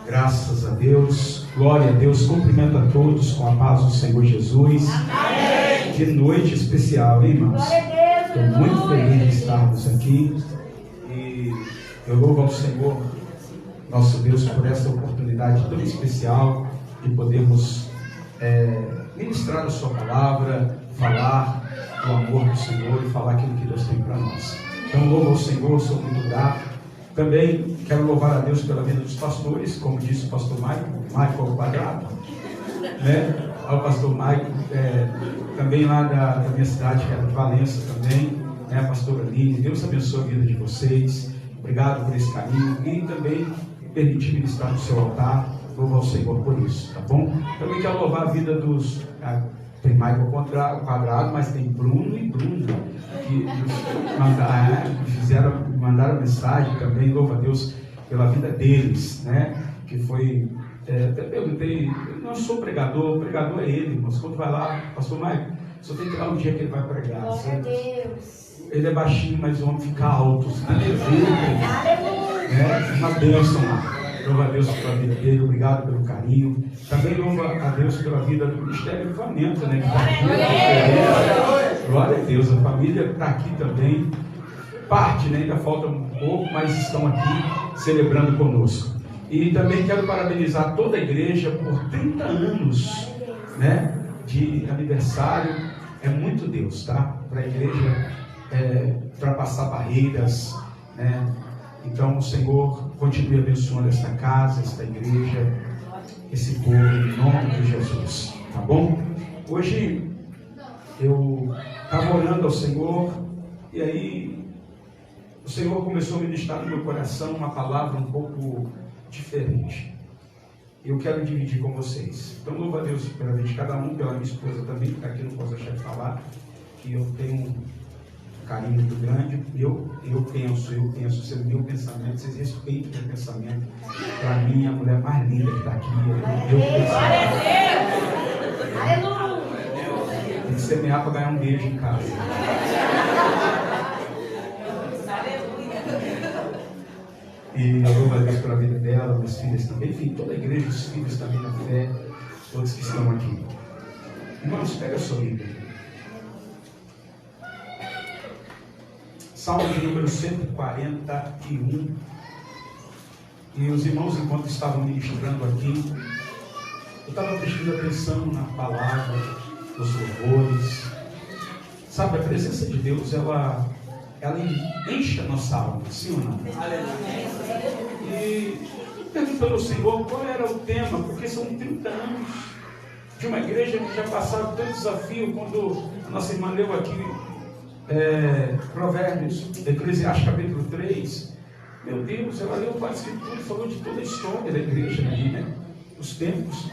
Graças a Deus, glória a Deus, cumprimento a todos com a paz do Senhor Jesus. Amém. Que noite especial, hein, irmãos? Estou muito feliz de estarmos aqui e eu louvo ao Senhor, nosso Deus, por essa oportunidade tão especial de podermos ministrar a sua palavra, falar do amor do Senhor e falar aquilo que Deus tem para nós. Então, louvo ao Senhor, sou muito grato. Também quero louvar a Deus pela vida dos pastores, como disse o pastor Michael Quadrado, né? Ao pastor Michael, também lá da minha cidade, que é de Valença também, né? A pastora Aline, Deus abençoe a vida de vocês, obrigado por esse carinho e também permitir ministrar no seu altar, louvo ao Senhor por isso, tá bom? Também quero louvar a vida dos... Tem Michael Quadrado, mas tem Bruno e Bruno, que mandaram mensagem também, louva a Deus pela vida deles, né? Que foi, até perguntei, eu não sou pregador, o pregador é ele, mas quando vai lá, pastor Michael, só tem que ir lá um dia que ele vai pregar. Glória a Deus. Ele é baixinho, mas o homem fica alto, né? Uma bênção lá. Louva a Deus pela vida dele, obrigado pelo carinho. Também louva a Deus pela vida do Ministério do Livramento, né? Glória a Deus, a família está aqui também. Parte, né? Ainda falta um pouco, mas estão aqui celebrando conosco. E também quero parabenizar toda a igreja por 30 anos, né? De aniversário. É muito Deus, tá? Para a igreja ultrapassar barreiras, né? Então, o Senhor continue abençoando esta casa, esta igreja, esse povo, em nome de Jesus. Tá bom? Hoje, eu estava orando ao Senhor, e aí, o Senhor começou a ministrar no meu coração uma palavra um pouco diferente. E eu quero dividir com vocês. Então, louvo a Deus pela vida de cada um, pela minha esposa também, que está aqui, não posso deixar de falar, que eu tenho carinho muito grande. Eu penso, se é o meu pensamento, vocês respeitem o meu pensamento. Para mim, a mulher mais linda que está aqui é o meu pensamento. Aleluia! Tem que semear para ganhar um beijo em casa. E eu louvo a Deus pela vida dela, meus filhos também, enfim, toda a igreja, os filhos também na fé, todos que estão aqui. Irmãos, pega a sua Bíblia. Salmo de número 141. E os irmãos, enquanto estavam ministrando aqui, eu estava prestando atenção na palavra, nos louvores. Sabe, a presença de Deus, ela enche a nossa alma, sim ou não? E perguntando ao Senhor qual era o tema, porque são 30 anos de uma igreja que já passaram tanto desafio. Quando a nossa irmã leu aqui Provérbios, Eclesiastes capítulo 3, meu Deus, ela leu quase que tudo, falou de toda a história da igreja, né? Os tempos.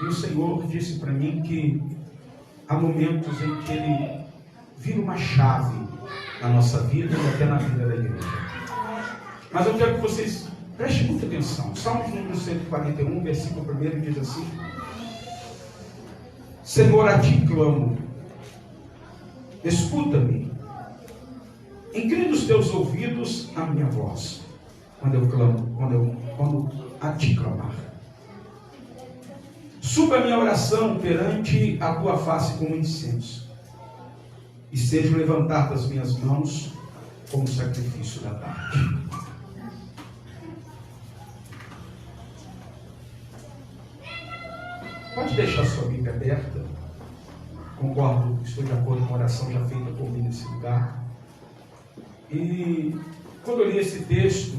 E o Senhor disse para mim que há momentos em que Ele vira uma chave na nossa vida e até na vida da igreja. Mas eu quero que vocês prestem muita atenção. Salmo de número 141, versículo 1 diz assim: Senhor, a ti clamo, escuta-me, inclina os teus ouvidos à minha voz, quando eu clamo, quando a ti clamar. Suba a minha oração perante a tua face como incenso, e seja o levantar das minhas mãos como sacrifício da tarde. Pode deixar sua Bíblia aberta. Concordo, estou de acordo com a oração já feita por mim nesse lugar. E quando eu li esse texto,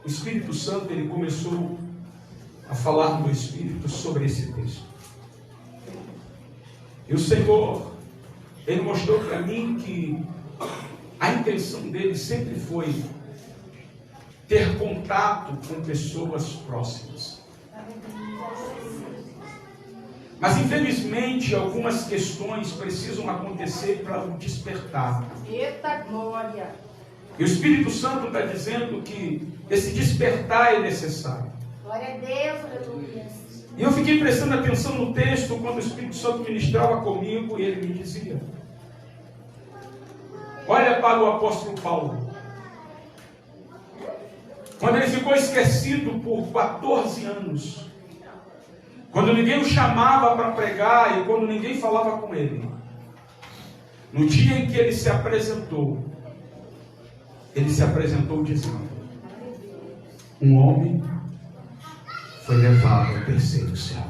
o Espírito Santo, ele começou a falar no meu espírito sobre esse texto. E o Senhor, ele mostrou para mim que a intenção dele sempre foi ter contato com pessoas próximas. Mas infelizmente algumas questões precisam acontecer para o despertar. Eita glória! E o Espírito Santo está dizendo que esse despertar é necessário. Glória a Deus, aleluia! E eu fiquei prestando atenção no texto quando o Espírito Santo ministrava comigo e ele me dizia: olha para o apóstolo Paulo. Quando ele ficou esquecido por 14 anos. Quando ninguém o chamava para pregar e quando ninguém falava com ele. No dia em que ele se apresentou dizendo: um homem foi levado ao terceiro céu.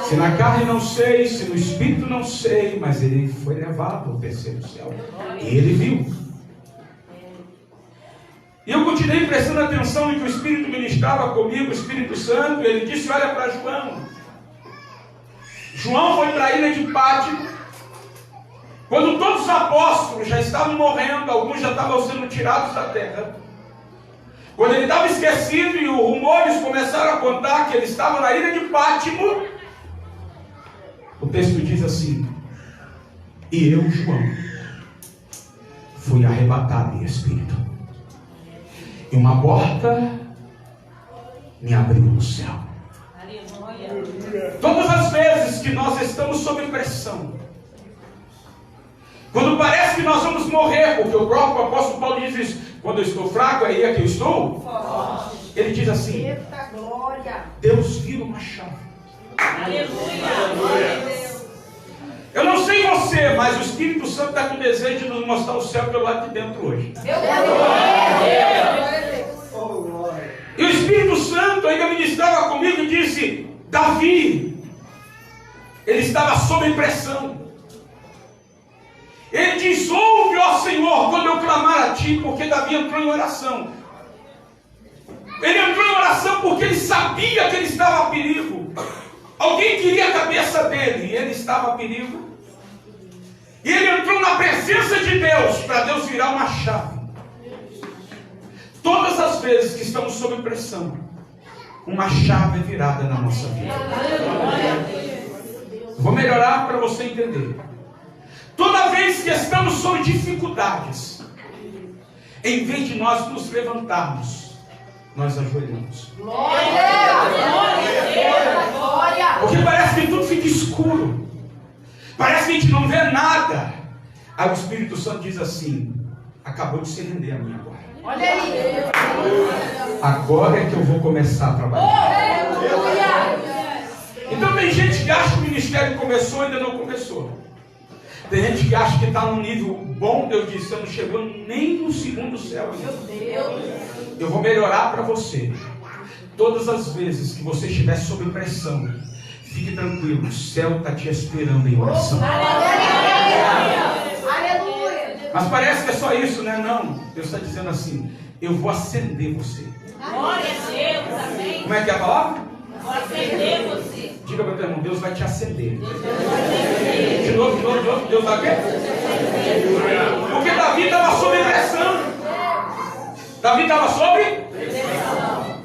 Se na carne não sei, se no espírito não sei, mas ele foi levado ao terceiro céu. E ele viu. E eu continuei prestando atenção em que o Espírito ministrava comigo, o Espírito Santo, e ele disse: olha para João. João foi para a ilha de Pátimo. Quando todos os apóstolos já estavam morrendo, alguns já estavam sendo tirados da terra. Quando ele estava esquecido e os rumores começaram a contar que ele estava na ilha de Pátimo, o texto diz assim: e eu, João, fui arrebatado em espírito. E uma porta me abriu no céu. Todas as vezes que nós estamos sob pressão, quando parece que nós vamos morrer, porque o próprio apóstolo Paulo diz isso: quando eu estou fraco, aí é que eu estou forte. Ele diz assim: Eita glória! Deus vira uma chave. Eu não sei você, mas o Espírito Santo está com desejo de nos mostrar o céu pelo lado de dentro hoje. E o Espírito Santo ainda ministrava comigo e disse: Davi, ele estava sob pressão. Ele diz: ouve, ó Senhor, quando eu clamar a ti, porque Davi entrou em oração. Ele entrou em oração porque ele sabia que ele estava a perigo. Alguém queria a cabeça dele e ele estava a perigo. E ele entrou na presença de Deus para Deus virar uma chave. Todas as vezes que estamos sob pressão, uma chave é virada na nossa vida. Vou melhorar para você entender. Toda vez que estamos sob dificuldades, em vez de nós nos levantarmos, nós ajoelhamos. Porque parece que tudo fica escuro. Parece que a gente não vê nada. Aí o Espírito Santo diz assim: acabou de se render a mim agora. Olha aí. Agora é que eu vou começar a trabalhar. Então tem gente que acha que o ministério começou e ainda não começou. Tem gente que acha que está num nível bom. Deus disse: você não chegou nem no segundo céu ainda. Eu vou melhorar para você. Todas as vezes que você estiver sob pressão, fique tranquilo, o céu está te esperando em oração. Aleluia. Mas parece que é só isso, né? Não. Deus está dizendo assim: eu vou acender você. Glória a Deus, amém. Como é que é a palavra? Vou acender você. Diga para o teu irmão: Deus vai te acender. De novo, Deus vai quê? Porque Davi estava sob pressão. Davi estava sob pressão.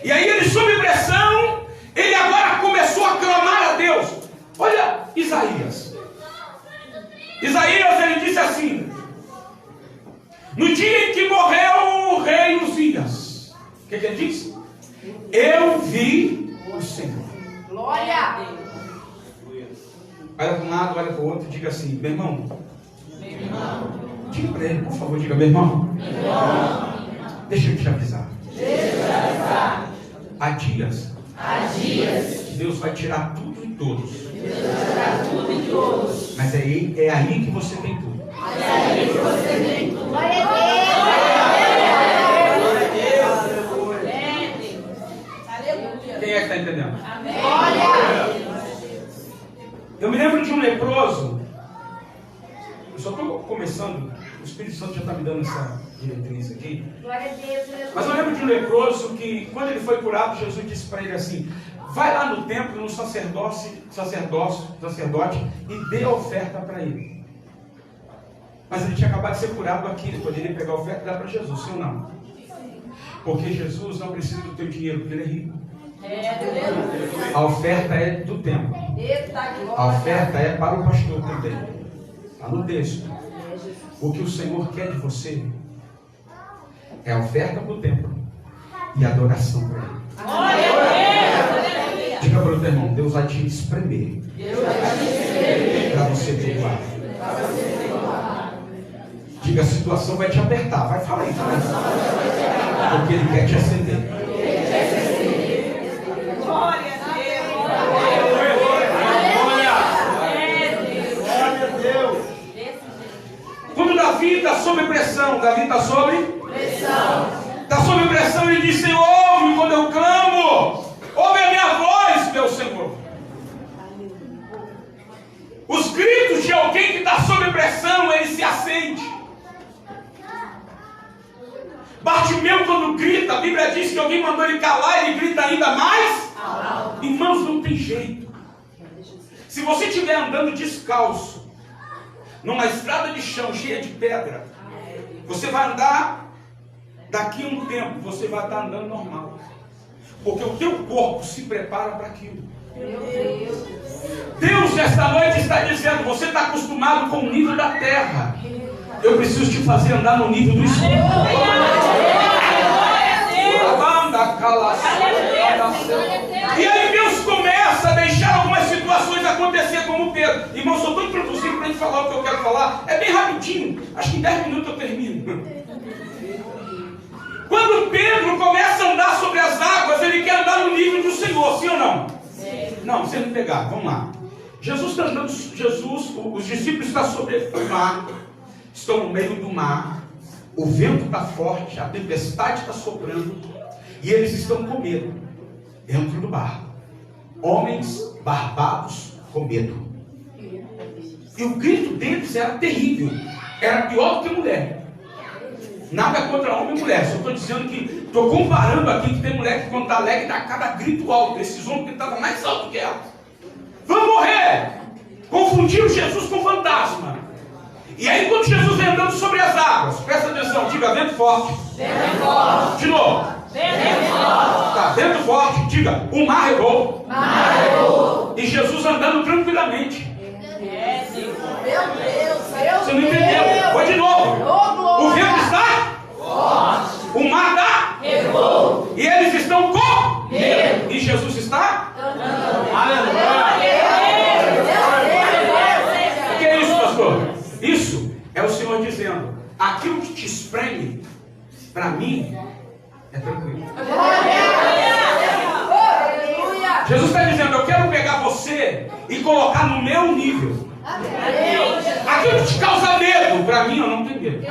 E aí ele sob pressão, ele agora começou a clamar a Deus. Olha Isaías. Isaías, ele disse assim: no dia em que morreu o rei Uzias, o que ele disse? Eu vi o Senhor. Glória. Olha para um lado, olha para o outro, diga assim: meu irmão. Diga para ele, por favor, diga: meu irmão. Deixa eu te avisar. Há dias que Deus vai tirar tudo e todos. Mas é aí que você tem tudo. Glória a Deus. Quem é que está entendendo? Glória. Eu me lembro de um leproso. Eu só estou começando. O Espírito Santo já está me dando essa diretriz aqui. Glória a Deus. Mas eu lembro de um leproso que, quando ele foi curado, Jesus disse para ele assim: vai lá no templo, no sacerdote e dê a oferta para ele. Mas ele tinha acabado de ser curado aqui, ele poderia pegar a oferta e dar para Jesus, sim ou não? Porque Jesus não precisa do teu dinheiro, porque ele é rico. A oferta é do templo. A oferta é para o pastor também. Está no texto. O que o Senhor quer de você é a oferta para o templo e a adoração para ele. Diga para o teu irmão: Deus vai te espremer para você perdoar. Diga, a situação vai te apertar. Vai, fala aí, fala aí. Porque ele quer te acender. Glória a Deus. Quando Davi está sob pressão, Davi está sob pressão. Está sob pressão, ele diz: Senhor, ouve quando eu clamo. Ouve a minha voz, meu Senhor. Os gritos de alguém que está sob pressão, ele se acende. Bartimeu, quando grita, a Bíblia diz que alguém mandou ele calar, ele grita ainda mais. Irmãos, não tem jeito. Se você estiver andando descalço, numa estrada de chão cheia de pedra, você vai andar, daqui a um tempo, você vai estar andando normal. Porque o teu corpo se prepara para aquilo. Deus, nesta noite, está dizendo: você está acostumado com o nível da terra. Eu preciso te fazer andar no nível do Espírito. E aí Deus começa a deixar algumas situações acontecer como Pedro. Irmão, só estou introduzindo para a gente falar o que eu quero falar. É bem rapidinho. Acho que em 10 minutos eu termino. Quando Pedro começa a andar sobre as águas, ele quer andar no nível do Senhor, sim ou não? Sim. Não, você não pegar, vamos lá. Jesus está andando, os discípulos estão sobre o mar, estão no meio do mar, o vento está forte, a tempestade está soprando, e eles estão com medo, dentro do barco. Homens barbados com medo. E o grito deles era terrível, era pior do que mulher. Nada contra homem e mulher, só estou dizendo que, estou comparando aqui que tem mulher que quando está alegre dá cada grito alto. Esses homens que estavam mais alto que ela. Vão morrer! Confundiram Jesus com fantasma. E aí quando Jesus vem andando sobre as águas, presta atenção, diga: vento forte. Vento forte. De novo. Vento forte. Tá, vento forte, diga: o mar regou. Mar regou. E Jesus andando tranquilamente. Meu Deus, você não entendeu? Vai de novo. O vento está forte. O mar está regou. E eles estão com medo. E Jesus está aleluia. O que é isso, pastor? Isso é o Senhor dizendo: aquilo que te espreme, para mim, é tranquilo. Jesus está dizendo: eu quero pegar você e colocar no meu nível. Aquilo que te causa medo, para mim eu não tenho medo.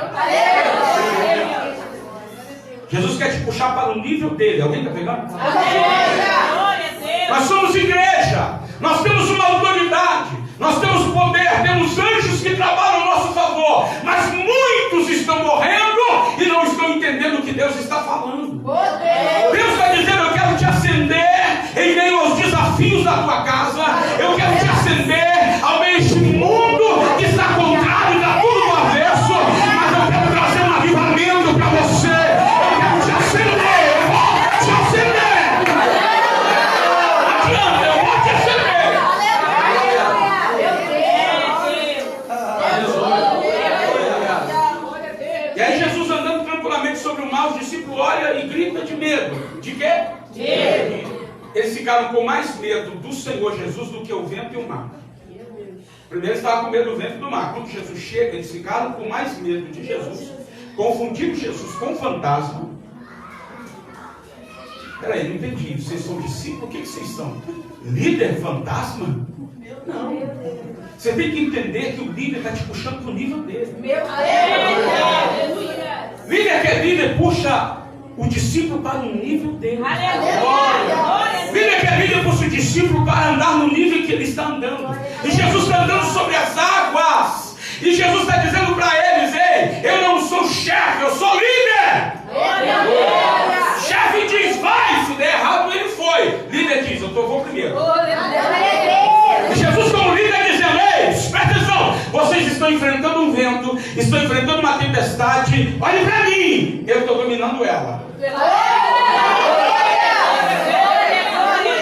Jesus quer te puxar para o nível dele. Alguém está pegando? Nós somos igreja. Nós temos uma autoridade. Nós temos poder. Temos anjos que trabalham ao nosso favor. Mas muitos estão morrendo e não estão entendendo o que Deus está falando. Deus está dizendo: eu quero te acender em meio aos desafios da tua casa. Eu quero te acender ao meio deste mundo que está contrário, está tudo do avesso. Mas eu quero trazer um avivamento para você. Eu quero te acender. Eu vou te acender. Adianta, eu vou te acender. E aí Jesus andando tranquilamente sobre o mar, os discípulos olham e gritam de medo. De quê? Medo. Eles ficaram com mais medo do Senhor Jesus do que o vento e o mar. Primeiro eles estavam com medo do vento e do mar. Quando Jesus chega, eles ficaram com mais medo de Jesus. Confundiram Jesus com fantasma. Peraí, não entendi. Vocês são discípulos? O que vocês são? Líder fantasma? Não. Você tem que entender que o líder está te puxando para o nível dele. Líder que é líder puxa o discípulo para o nível dele. Líder que é líder puxa o discípulo para andar no nível que ele está andando. E Jesus está andando sobre as águas. E Jesus está dizendo para eles: ei, eu não sou chefe, eu sou líder. Chefe diz: vai, se der errado ele foi. Líder diz: eu vou primeiro. E Jesus como líder dizendo: ei, presta atenção, vocês estão enfrentando um vento, estão enfrentando uma tempestade, olhem para mim, eu estou dominando ela.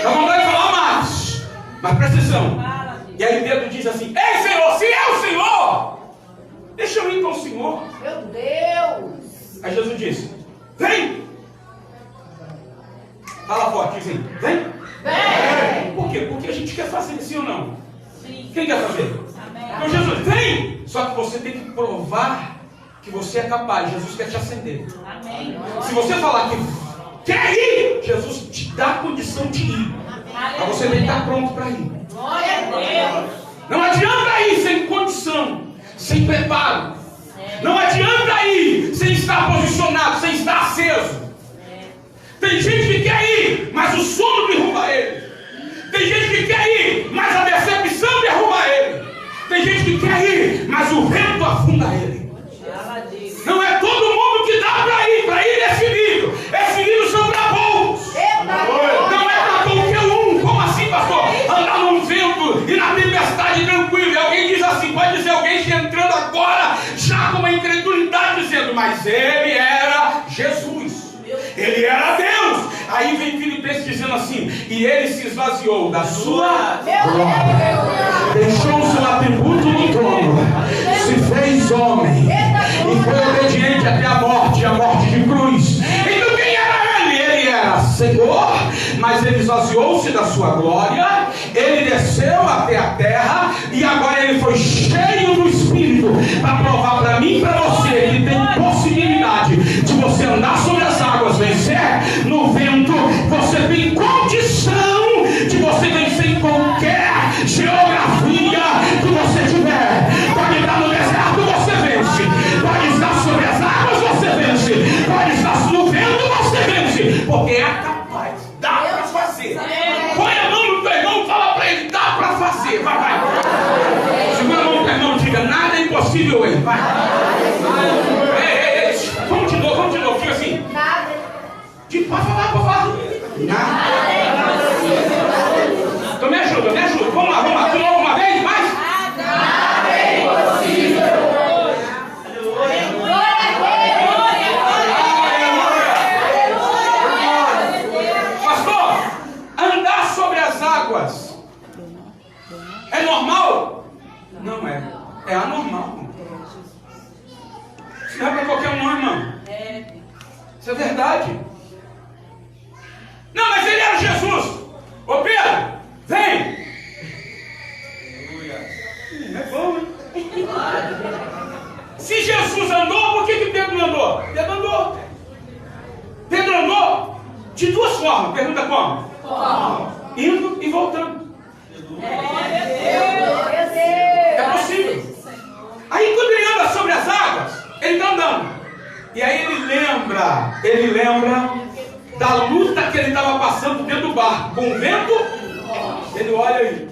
Dá vontade de falar mais, mas presta atenção. E aí Pedro diz assim: ei Senhor, se é o Senhor, deixa eu ir com o Senhor. Meu Deus. Aí Jesus disse: vem. Fala forte, diz assim: vem. Vem. Por quê? Porque a gente quer fazer, sim ou não? Sim. Quem quer fazer? Amém. Então Jesus: vem. Só que você tem que provar que que você é capaz, Jesus quer te acender. Amém. Se você falar que quer ir, Jesus te dá a condição de ir. Mas você tem que estar pronto para ir. Glória a Deus. Não adianta ir sem condição, sem preparo. Não adianta ir sem estar posicionado, sem estar aceso. Tem gente que quer ir, mas o sono derruba ele. Tem gente que quer ir, mas a decepção derruba ele. Tem gente que quer ir, mas o vento afunda ele. Não é todo mundo que dá para ir nesse nível. Esse nível são para poucos. Não é para qualquer um. Como assim, pastor? Andar num vento e na tempestade tranquilo. E alguém diz assim, pode dizer alguém que entrando agora, já com uma incredulidade, dizendo, mas ele era Jesus. Ele era Deus. Aí vem Filipenses dizendo assim, e ele se esvaziou da sua glória, deixou o seu atributo no trono, se fez homem e foi obediente até a morte de cruz. Então quem era ele? Ele era Senhor, mas ele esvaziou-se da sua glória, ele desceu até a terra e agora ele foi cheio do Espírito para provar para mim e para você que tem possibilidade de você andar sobre as águas, vencer no vento. Você tem condição de você vencer em qualquer geografia que você tiver. Pode estar no deserto, você vence. Pode estar sobre as águas, você vence. Pode estar no vento, você vence. Porque é capaz, dá para fazer. Põe a mão no teu irmão e fala para ele, dá para fazer. Vai. Segura a mão no teu irmão e diga, nada é impossível ele. Vai. Vamos de novo, fica assim. Pode falar. Nada. Então me ajuda. Vamos lá. De novo, uma vez, mais. Nada é impossível. Pastor, andar sobre as águas é normal? Não é. É anormal. Isso não é para qualquer um, irmão. Isso é verdade. Não, mas ele era Jesus. Ô Pedro, vem. É bom, hein? Se Jesus andou, por que Pedro não andou? Pedro andou de duas formas. Pergunta como? Indo e voltando. É possível. Aí quando ele anda sobre as águas, ele está andando. E aí ele lembra da luta que ele estava passando dentro do barco, com o vento. Ele olha aí.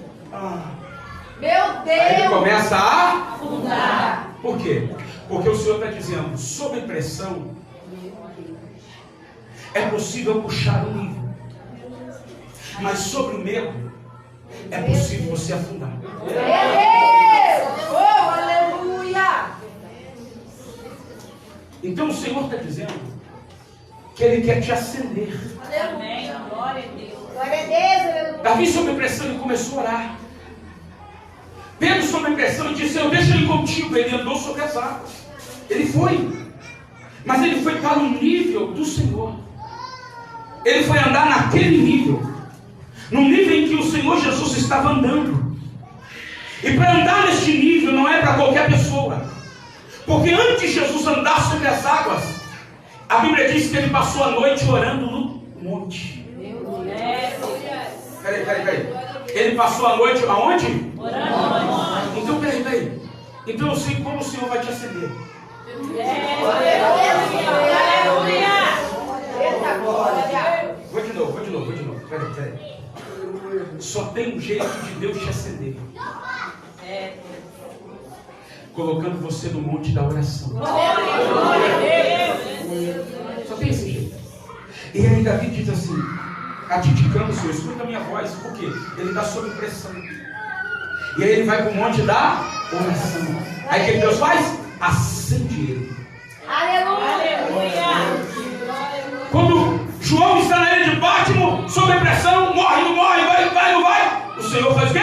Meu Deus! Aí ele começa a afundar. Por quê? Porque o Senhor está dizendo, sob pressão, é possível puxar o nível. Mas sobre o medo, é possível você afundar. Meu Deus! Oh, aleluia! Então o Senhor está dizendo que Ele quer te acender. Amém. Glória a Deus. Glória a Deus, aleluia. Davi sob pressão, ele começou a orar. Pedro sob pressão, ele disse, eu deixo ele contigo. Ele andou sobre as águas. Ele foi. Mas ele foi para o nível do Senhor. Ele foi andar naquele nível. No nível em que o Senhor Jesus estava andando. E para andar neste nível não é para qualquer pessoa. Porque antes de Jesus andar sobre as águas, a Bíblia diz que ele passou a noite orando no monte. Peraí. Ele passou a noite aonde? Orando no monte. Então, peraí. Então eu sei como o Senhor vai te acender. Aleluia. Eita glória. Vou de novo. Peraí. Só tem um jeito de Deus te acender. Colocando você no monte da oração. Só tem esse jeito. E aí Davi diz assim, a ti te clamo, Senhor, escuta a minha voz. Por quê? Ele está sob pressão. E aí ele vai para o monte da oração. Aí o que Deus faz? Acende ele. Aleluia. Quando João está na ilha de Pátimo, sob pressão, morre, não morre, vai, não vai. O Senhor faz o quê?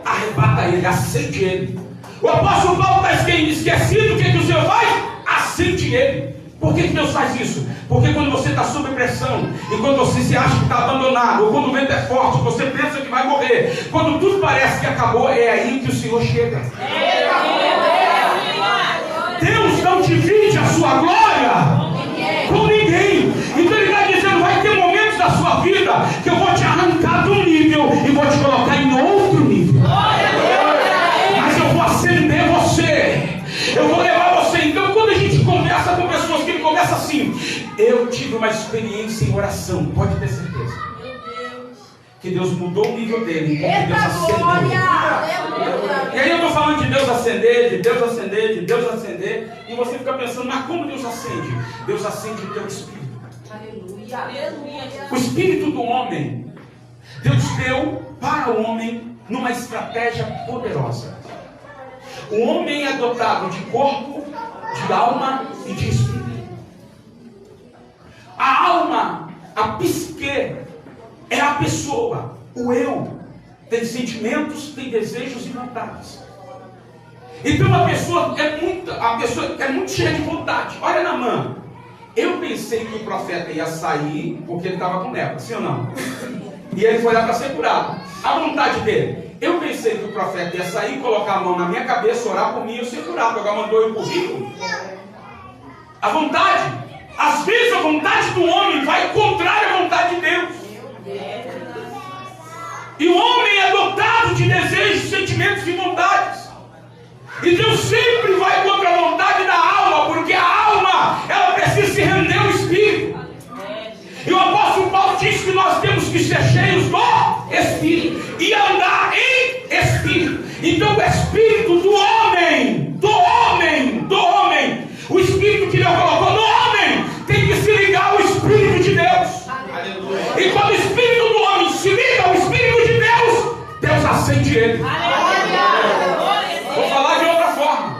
Arrebata ele, acende ele. O apóstolo Paulo está esquecido, o que o Senhor faz? Acende ele. Por que Deus faz isso? Porque quando você está sob pressão, e quando você se acha que está abandonado, ou quando o vento é forte, você pensa que vai morrer, quando tudo parece que acabou, é aí que o Senhor chega. Deus não divide a sua glória com ninguém. Então ele está dizendo, vai ter momentos da sua vida que eu vou te arrancar de um nível e vou te colocar em outro nível. Mas eu vou acender você. Eu vou levar você. Então quando a gente conversa com pessoas que ele começa assim, eu tive uma experiência em oração, pode ter certeza que Deus mudou o nível dele, porque Deus acendeu. E aí eu estou falando de Deus acender, de Deus acender, de Deus acender, e você fica pensando, mas como Deus acende? Deus acende o teu espírito. O espírito do homem, Deus deu para o homem numa estratégia poderosa. O homem é dotado de corpo, de alma e de espírito. A alma, a psique, é a pessoa, o eu. Tem sentimentos, tem desejos e vontades. Então a pessoa é muito cheia de vontade. Olha Naamã, eu pensei que o profeta ia sair porque ele estava com lepra, sim ou não? E ele foi lá para ser curado. A vontade dele, eu pensei que o profeta ia sair, colocar a mão na minha cabeça, orar por mim e eu ser curado. Agora mandou eu para o rio. A vontade, às vezes a vontade do homem vai contrária à vontade de Deus. E o homem é dotado de desejos, sentimentos e vontades. E Deus sempre vai contra a vontade da alma, porque a alma, ela precisa se render ao Espírito. E o apóstolo Paulo diz que nós temos que ser cheios do Espírito e andar em Espírito. Então o Espírito do homem, o Espírito que Deus colocou no homem, tem que se ligar ao Espírito de Deus. E quando o Espírito do homem se liga ao Espírito de Deus, Deus acende ele. Vou falar de outra forma.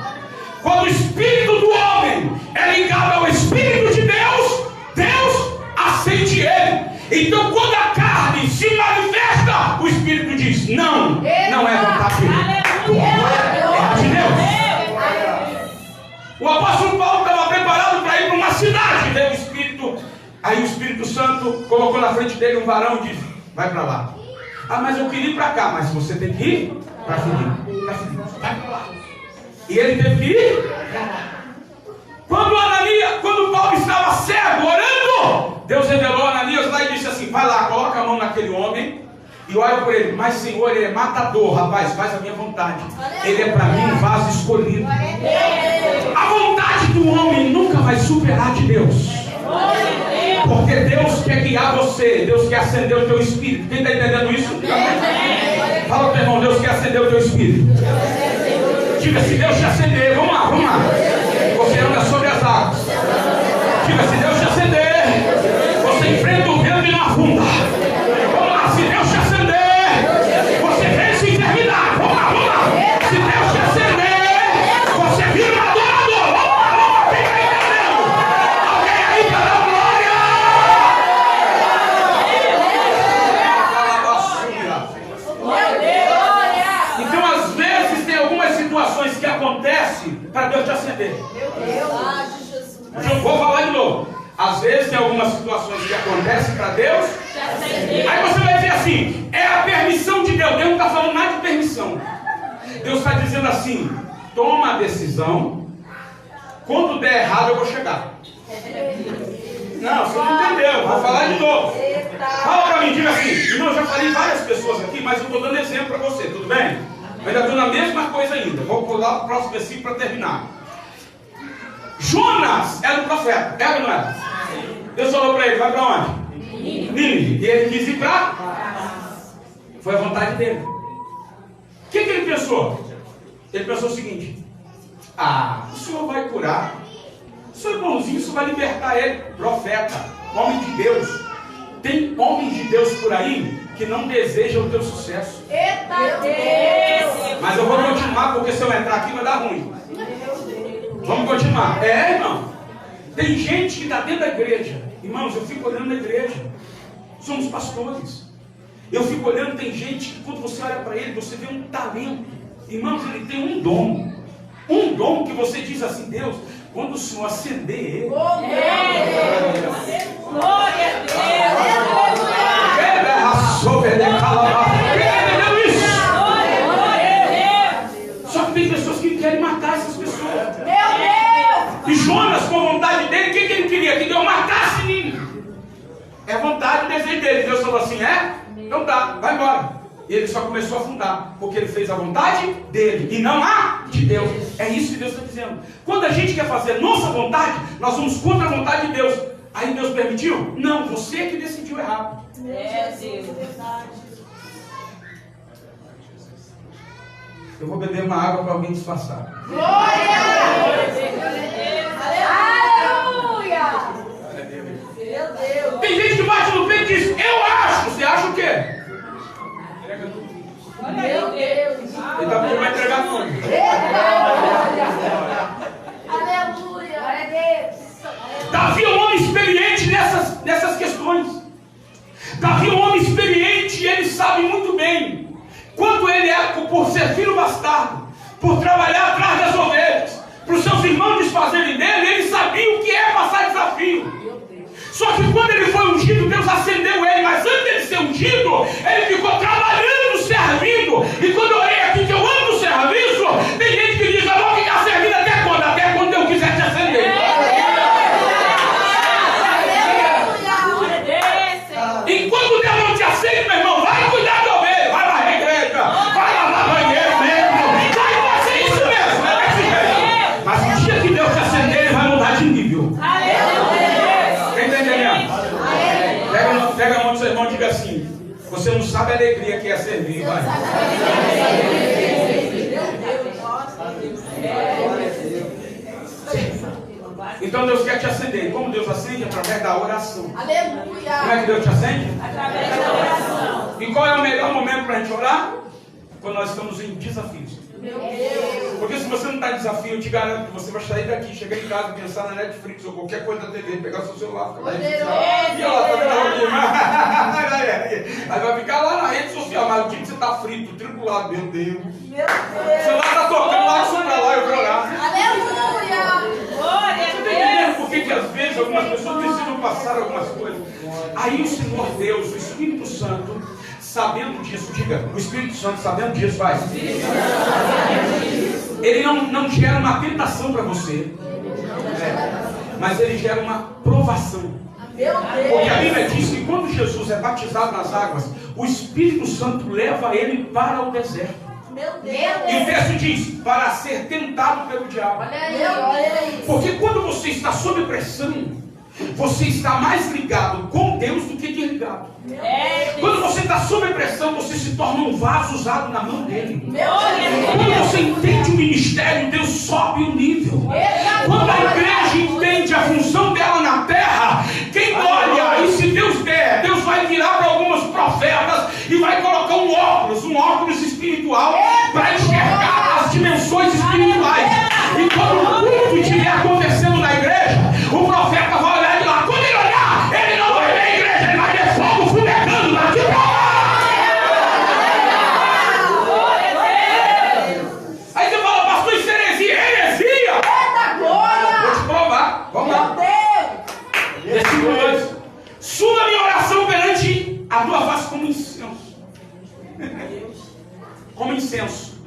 Quando o Espírito do homem é ligado ao Espírito de Deus, Deus acende ele. Então quando a carne se manifesta, o Espírito diz, não é vontade dele. É de Deus. O apóstolo Paulo estava preparado para ir para uma cidade, veio o Espírito. Aí o Espírito Santo colocou na frente dele um varão e disse, vai para lá. Ah, mas eu queria ir para cá. Mas você tem que ir para Filipe. Vai para lá. E ele teve que ir. Quando Paulo estava cego, orando, Deus revelou a Ananias lá e disse assim, vai lá, coloca a mão naquele homem e olha por ele. Mas Senhor, ele é matador, rapaz, faz a minha vontade. Ele é para mim um vaso escolhido. A vontade do homem nunca vai superar de Deus. Porque Deus quer guiar você, Deus quer acender o teu espírito. Quem está entendendo isso? Fala para o teu irmão, Deus quer acender o teu espírito. Diga, se Deus te acender, vamos lá. Você anda sobre as águas. Diga, se Deus te acender, você enfrenta o vento e não afunda. Vamos lá, se Deus te acender, você vence a enfermidade. Vamos lá. Se Deus te acender, você vira um adorador. Vamos lá, quem está entendendo? Alguém aí para dar glória? Então, às vezes, tem algumas situações que acontecem para Deus te acender. Eu vou falar de novo. Às vezes tem algumas situações que acontecem para Deus. Aí você vai ver assim, é a permissão de Deus. Deus não está falando nada de permissão. Deus está dizendo assim, toma a decisão. Quando der errado eu vou chegar. Não, você não entendeu. Vou falar de novo. Fala para mim, diga assim, irmão, eu já falei várias pessoas aqui, mas eu estou dando exemplo para você, tudo bem? Eu ainda estou na mesma coisa ainda. Vou pular para o próximo versículo para terminar. Jonas era um profeta, era ou não era? Deus falou para ele, vai para onde? Nínive. E ele quis ir para? Foi a vontade dele. O que ele pensou? Ele pensou o seguinte, o Senhor vai curar, o Senhor é bonzinho, o Senhor vai libertar ele. Profeta, homem de Deus. Tem homens de Deus por aí que não desejam o teu sucesso. Mas eu vou continuar, porque se eu entrar aqui vai dar ruim. Vamos continuar. Irmão. Tem gente que está dentro da igreja. Irmãos, eu fico olhando na igreja. Somos pastores. Eu fico olhando, tem gente que quando você olha para ele, você vê um talento. Irmãos, ele tem um dom. Um dom que você diz assim, Deus, quando o Senhor acender ele. Glória a Deus. Só que tem pessoas que querem matar essas pessoas. Meu Deus! E Jonas, como É vontade e desejo dele. Deus falou assim, então tá, vai embora. E ele só começou a afundar, porque ele fez a vontade dele, e não a de Deus. É isso que Deus está dizendo. Quando a gente quer fazer nossa vontade, nós vamos contra a vontade de Deus. Aí Deus permitiu? Não, você que decidiu errado. É, Deus. Eu vou beber uma água para alguém disfarçar. Glória! Aleluia! Meu Deus! Tem gente que bate no peito e diz, eu acho. Você acha o quê? Meu Deus! Ele vai entregar tudo. Aleluia! Glória a Deus! Davi é um homem experiente nessas questões. Davi é um homem experiente e ele sabe muito bem quanto ele é por ser filho bastardo, por trabalhar atrás das ovelhas, para os seus irmãos desfazerem dele. Ele sabia o que é passar desafio. Só que quando ele foi ungido, Deus acendeu ele. Mas antes dele ser ungido, ele ficou trabalhando, servindo. E quando eu orei aqui que eu amo o serviço, tem gente que diz, eu vou ficar servindo até quando? Até quando eu quiser te acender. Enquanto Deus não te acende, meu irmão, vai cuidar da ovelha, vai varrer a igreja, vai lavar banheiro mesmo, vai ser isso mesmo, é desse jeito. Mas no dia que Deus te acender, ele vai mudar de nível. Quem está entendendo? Pega a mão do seu irmão e diga assim, você não sabe a alegria que é servir, vai. Então Deus quer te acender. Como Deus acende? Através da oração. Aleluia! Como é que Deus te acende? Através da oração. E qual é o melhor momento para a gente orar? Quando nós estamos em desafios. Meu Deus! Porque se você não está em desafio, eu te garanto que você vai sair daqui, chegar em casa, pensar na Netflix ou qualquer coisa da TV, pegar seu celular, ficar lá e ela tá vendo aí vai ficar lá na rede social, mas o dia que você está frito, tribulado, meu Deus. Meu O Deus! celular está tocando lá, você para lá, eu vou orar. Aleluia! Glória Você a está entendendo Deus. por que às vezes algumas pessoas precisam passar algumas coisas? Aí o Senhor Deus, o Espírito Santo, sabendo disso, diga, o Espírito Santo sabendo disso, vai. Ele não gera uma tentação para você, mas ele gera uma provação. Meu Porque a Deus! Bíblia diz que quando Jesus é batizado nas águas, o Espírito Santo leva ele para o deserto. Meu E o Deus! texto diz, para ser tentado pelo diabo. Olha aí, olha aí! Porque quando você está sob pressão, você está mais ligado com Deus do que desligado. É, Quando você está sob pressão, você se torna um vaso usado na mão dele. Meu Deus! Quando você entende o ministério, Deus sobe o nível. Quando a igreja entende a função dela na terra, quem olha, e se Deus der, Deus vai virar para alguns profetas e vai colocar um óculos espiritual para enxergar as dimensões espirituais. E quando o culto estiver acontecendo na igreja, o profeta vai olhar de lá. Quando ele olhar, ele não vai ver a igreja, ele vai ver fogo fumegando lá de fora. Aí você fala, pastor, isso é heresia. Heresia? Eita glória! Vou te provar. Vamos lá. Meu Deus! Versículo 2. Suba minha oração perante a tua face como incenso. Como incenso.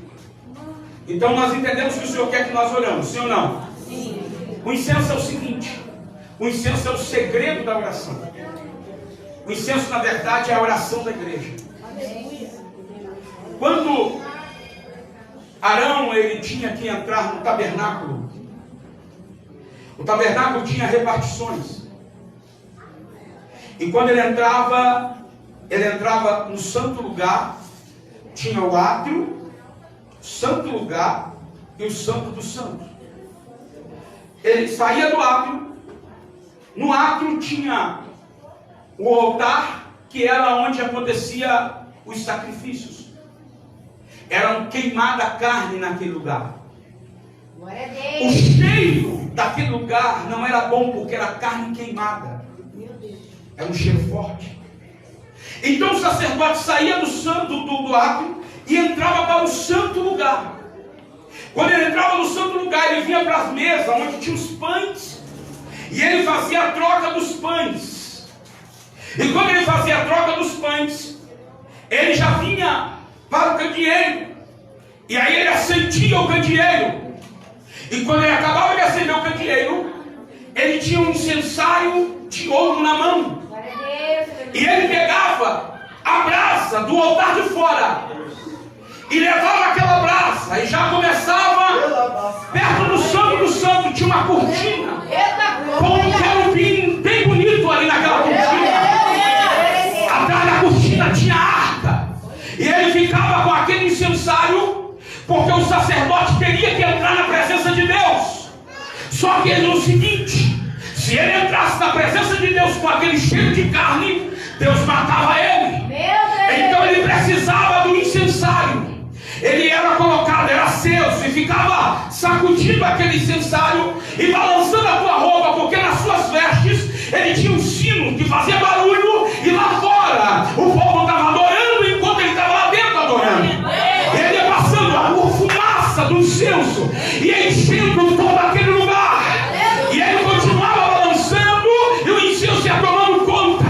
Então nós entendemos que o Senhor quer que nós oramos, sim ou não? sim. O incenso é o seguinte: o incenso é o segredo da oração. O incenso, na verdade, é a oração da igreja. Quando Arão ele tinha que entrar no tabernáculo, o tabernáculo tinha repartições. E quando ele entrava no santo lugar, tinha o átrio, o santo lugar e o santo dos santos. Ele saía do átrio, no átrio tinha o altar, que era onde acontecia os sacrifícios. Era queimada a carne naquele lugar. Glória a O Deus! cheiro daquele lugar não era bom, porque era carne queimada. Era um cheiro forte. Então o sacerdote saía do santo do átrio e entrava para o santo lugar. Quando ele entrava no santo lugar, ele vinha para as mesas onde tinha os pães, e ele fazia a troca dos pães. E quando ele fazia a troca dos pães, ele já vinha para o candeeiro, e aí ele acendia o candeeiro. E quando ele acabava de acender o candeeiro, ele tinha um incensário de ouro na mão. Glória a E ele pegava a brasa do altar de fora e levava aquela brasa e já começava perto do Santo do Santo. Tinha uma cortina com um querubim bem bonito ali naquela cortina. Atrás da cortina tinha a arca e ele ficava com aquele incensário, porque o sacerdote teria que entrar na presença de Deus. Só que ele, no seguinte, se ele entrasse na presença de Deus com aquele cheiro de carne, Deus matava ele. Então ele precisava do incensário. Ele era colocado, era aceso, e ficava sacudindo aquele incensário e balançando a tua roupa, porque nas suas vestes ele tinha um sino que fazia barulho, e lá fora o povo estava adorando enquanto ele estava lá dentro adorando. Ele ia passando a fumaça do incenso e enchendo todo aquele lugar, e ele continuava balançando e o incenso ia tomando conta.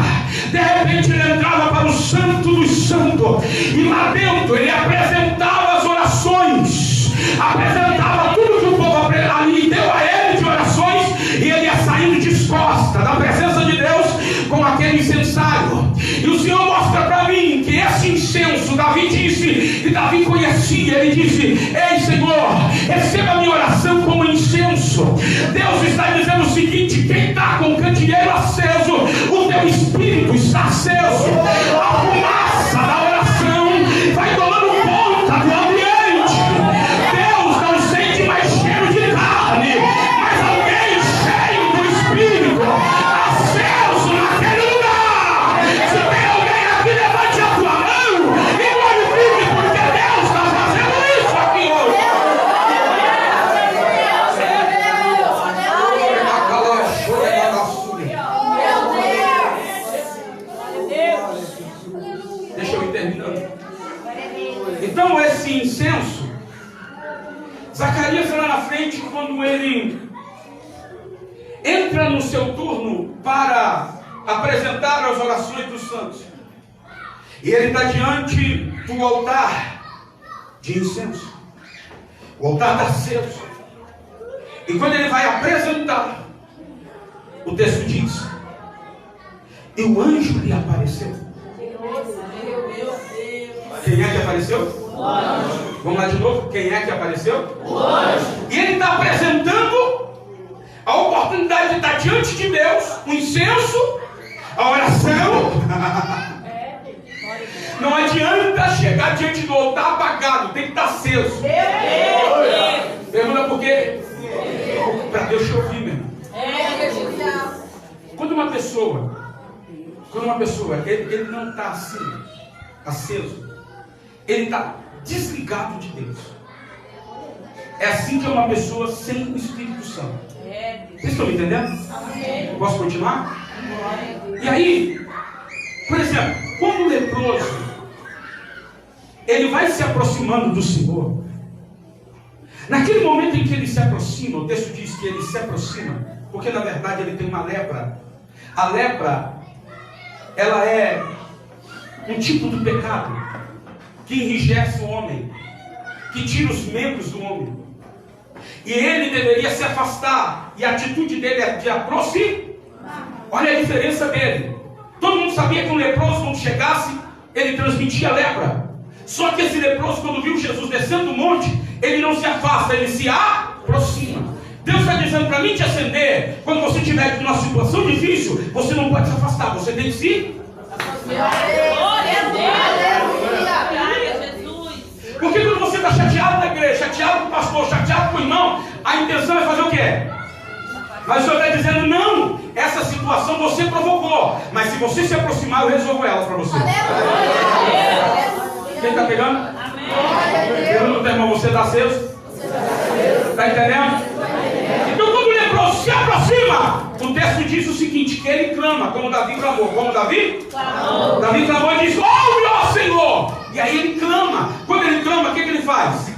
De repente ele entrava para o Santo dos Santos, e lá dentro ele apresentava as orações, apresentava tudo que o povo ali deu a ele de orações, e ele ia saindo descosta da presença de Deus com aquele incensário. E o Senhor mostra para mim que esse incenso, Davi disse, e Davi conhecia, ele disse: ei Senhor, receba a minha oração como incenso. Deus está dizendo o seguinte: quem está com o candeeiro aceso, o teu espírito está aceso. A fumaça da oração vai tomando conta do ambiente. Deus não sente mais cheiro de carne, mas alguém cheio do espírito, aceso naquele lugar. Se tem alguém aqui, levante a tua mão e glorifique, porque Deus está fazendo isso aqui hoje. Deixa eu ir terminando. Então esse incenso, Zacarias lá na frente, quando ele entra no seu turno para apresentar as orações dos santos, e ele está diante do altar de incenso, o altar está aceso, e quando ele vai apresentar, o texto diz: e o anjo lhe apareceu. Quem é que apareceu? O anjo. Vamos lá de novo. Quem é que apareceu? O anjo. E ele está apresentando a oportunidade de estar diante de Deus, o incenso, a oração. Não adianta chegar diante do altar apagado, tem que estar aceso. Pergunta por quê? Para Deus te ouvir, meu irmão. Quando uma pessoa, ele não está assim, aceso, ele está desligado de Deus. É assim que é uma pessoa sem o Espírito Santo. Vocês estão me entendendo? Eu posso continuar? E aí, por exemplo, quando o leproso ele vai se aproximando do Senhor, naquele momento em que ele se aproxima, o texto diz que ele se aproxima, porque na verdade ele tem uma lepra. A lepra, ela é um tipo de pecado que enrijece o homem, que tira os membros do homem, e ele deveria se afastar, e a atitude dele é de aproximar. Olha a diferença dele. Todo mundo sabia que um leproso, quando chegasse, ele transmitia lepra. Só que esse leproso, quando viu Jesus descendo do monte, ele não se afasta, ele se aproxima. Deus está dizendo para mim te acender. Quando você estiver numa situação difícil, você não pode se afastar, você tem que se Porque quando você está chateado na igreja, chateado com o pastor, chateado com o irmão, a intenção é fazer o quê? Mas o Senhor está dizendo: não, essa situação você provocou, mas se você se aproximar, eu resolvo ela para você. Quem está pegando? Pergunta, irmão, você está aceso? Está entendendo? Então quando o leproso se aproxima, o texto diz o seguinte: que ele clama, como Davi clamou. Como Davi? Clamou. Davi clamou e disse: ouve, ó Senhor! E aí ele clama. Quando ele clama, o que ele faz?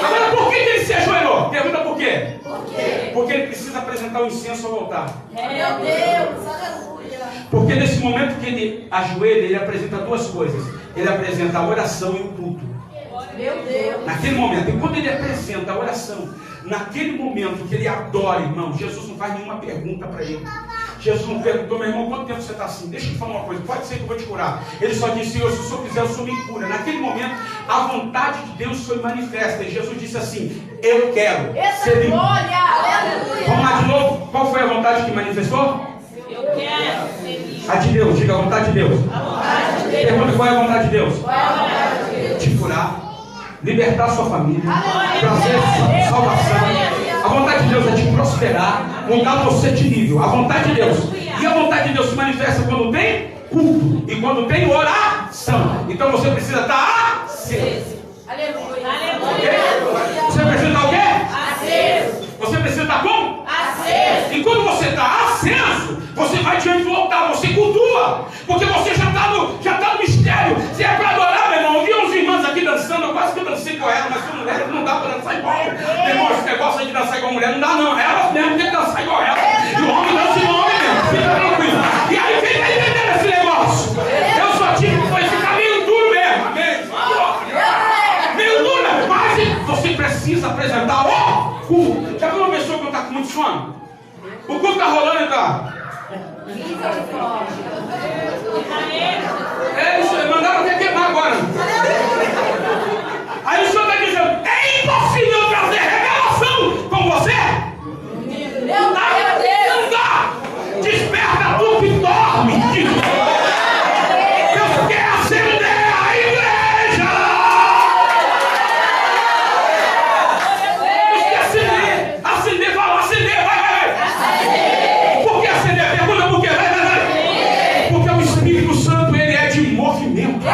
Agora, por que ele se ajoelhou? Pergunta por quê? Porque ele precisa apresentar o incenso ao altar. Meu Deus, aleluia. Porque nesse momento que ele ajoelha, ele apresenta duas coisas. Ele apresenta a oração e o culto. Meu Deus. Naquele momento, enquanto ele apresenta a oração, naquele momento que ele adora, irmão, Jesus não faz nenhuma pergunta para ele. Jesus não perguntou, meu irmão, quanto tempo você está assim? Deixa eu te falar uma coisa, pode ser que eu vou te curar. Ele só disse, Senhor, se o Senhor quiser, o Senhor me cura. Naquele momento, a vontade de Deus foi manifesta. E Jesus disse assim, eu quero ser limpo. Glória, aleluia. Vamos lá de novo, qual foi a vontade que manifestou? Eu quero ser livre. A de Deus, diga a vontade de Deus. A vontade de Deus. Pergunta qual é a vontade de Deus? Qual é a vontade de Deus? Te curar, libertar sua família, Aleluia. trazer salvação. A vontade de Deus é te prosperar, mudar você de nível. A vontade de Deus. E a vontade de Deus se manifesta quando tem culto e quando tem oração. Então você precisa estar aceso. Aleluia. Aleluia. Você precisa estar o quê? Aceso. Você precisa estar como? Aceso. E quando você está aceso, você vai diante do altar, você cultua, porque você já está no mistério. Se é para adorar, meu irmão, eu vi uns irmãos aqui dançando, eu quase que eu dancei com ela, mas com mulher não dá para dançar igual. Meu irmão, esse negócio de dançar igual mulher não dá não, ela mesmo tem que dançar igual ela. E o homem dança igual homem mesmo, fica tranquilo. E aí, quem está entendendo esse negócio? Eu só tive que foi ficar meio duro mesmo, amém? Meio duro, mas você precisa apresentar o culto. Já viu uma pessoa que está com muito sono? O culto está rolando e está... É isso, mandaram até queimar agora. Aí o senhor está dizendo, é impossível trazer revelação com você? Não dá. Desperta tu que dorme. Deus quer acender a igreja. Deus quer acender. Acender, fala, acender, vai. Por que acender? Pergunta por quê, vai. Porque o Espírito Santo, ele é de movimento.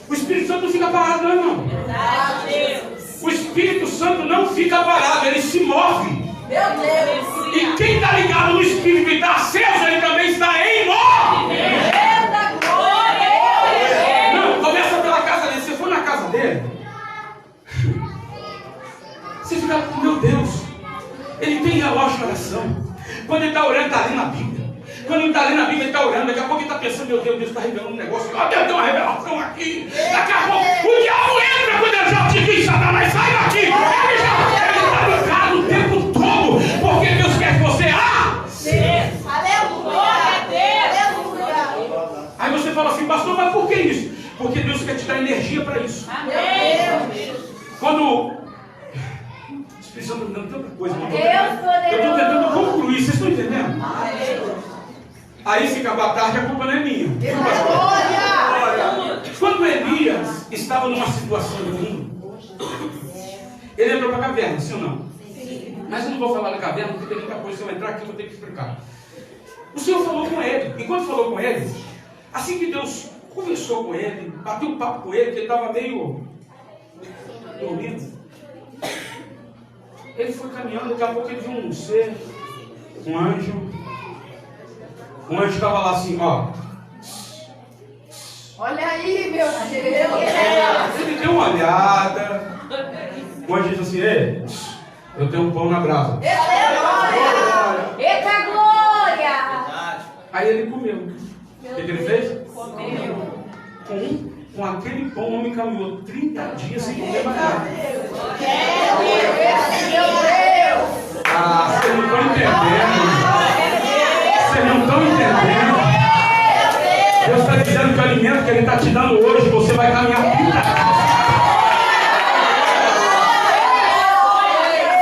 O Espírito Santo não fica parado, não, irmão. O Espírito Santo não fica parado, ele se move. Meu Deus. E quem está ligado no Espírito e está aceso, ele também está em movimento. Eita glória. Não, começa pela casa dele. Você for na casa dele, você fica, meu Deus, ele tem relógio de oração. Quando ele está orando, está lendo a Bíblia. Quando ele está lendo a Bíblia, ele está orando. Daqui a pouco ele está pensando, meu Deus, Deus está revelando um negócio. Ó, Deus tem uma revelação aqui. Daqui a pouco, o diabo entra quando ele já te diz, Satanás, sai daqui. Ele está ligado o tempo todo, porque Deus quer que você Aleluia. Aí você fala assim, pastor, mas por que isso? Porque Deus quer te dar energia para isso. Quando o Espírito Santo está me dando tanta coisa, eu estou tentando concluir, vocês estão entendendo? Aí se acabar tarde, a culpa não é minha. Quando Elias estava numa situação ruim, ele entrou para a caverna, sim ou não? Mas eu não vou falar da caverna, porque tem muita coisa. Se eu entrar aqui, eu vou ter que explicar. O Senhor falou com ele. Enquanto falou com ele, assim que Deus conversou com ele, bateu um papo com ele, que ele estava meio dormindo, ele foi caminhando, daqui a pouco ele viu um ser, um anjo. Um anjo estava lá assim, ó. Olha aí, meu Deus. Ele deu uma olhada. O anjo disse assim, ei, eu tenho um pão na brasa. Eita glória. Aí ele comeu. O que ele fez? Comeu. Com aquele pão, o homem caminhou 30 dias sem comer mais nada. Ah, vocês não estão entendendo. Vocês não estão entendendo. Deus está dizendo que o alimento que Ele está te dando hoje, você vai caminhar 30 dias.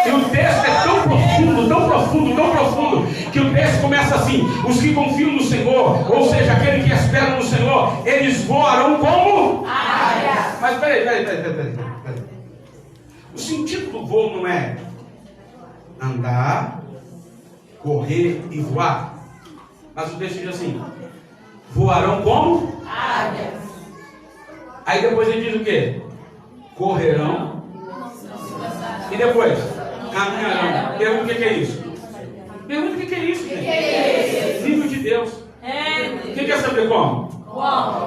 E o texto é tão profundo, tão profundo, tão profundo, que o texto começa assim: os que confiam no Senhor, ou seja, aquele que espera no Senhor, eles voarão como águia. Mas peraí. O sentido do voo não é andar, correr e voar. Mas o texto diz assim: voarão como águias. Aí depois ele diz o quê? Correrão. E depois? Caminharão. Pergunta o que é isso? Pergunta o que é isso, gente? Nível de Deus. Quem quer saber como?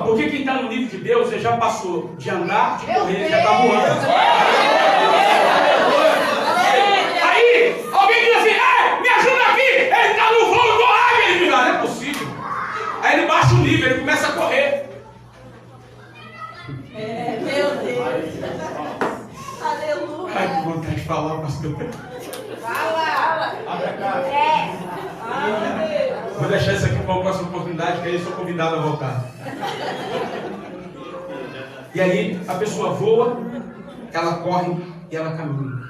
Porque quem está no nível de Deus, ele já passou de andar, de correr, já está voando. Aí, alguém diz assim: me ajuda aqui, ele está no voo do águia. Ele diz: não é possível. Aí Aí ele baixa o nível, ele começa a correr. Meu Deus. Aleluia. Ai, que vontade de falar, pastor. Fala. Abre a cara. Vou deixar isso aqui para uma próxima oportunidade, que aí eu sou convidado a voltar. E aí a pessoa voa, ela corre e ela caminha.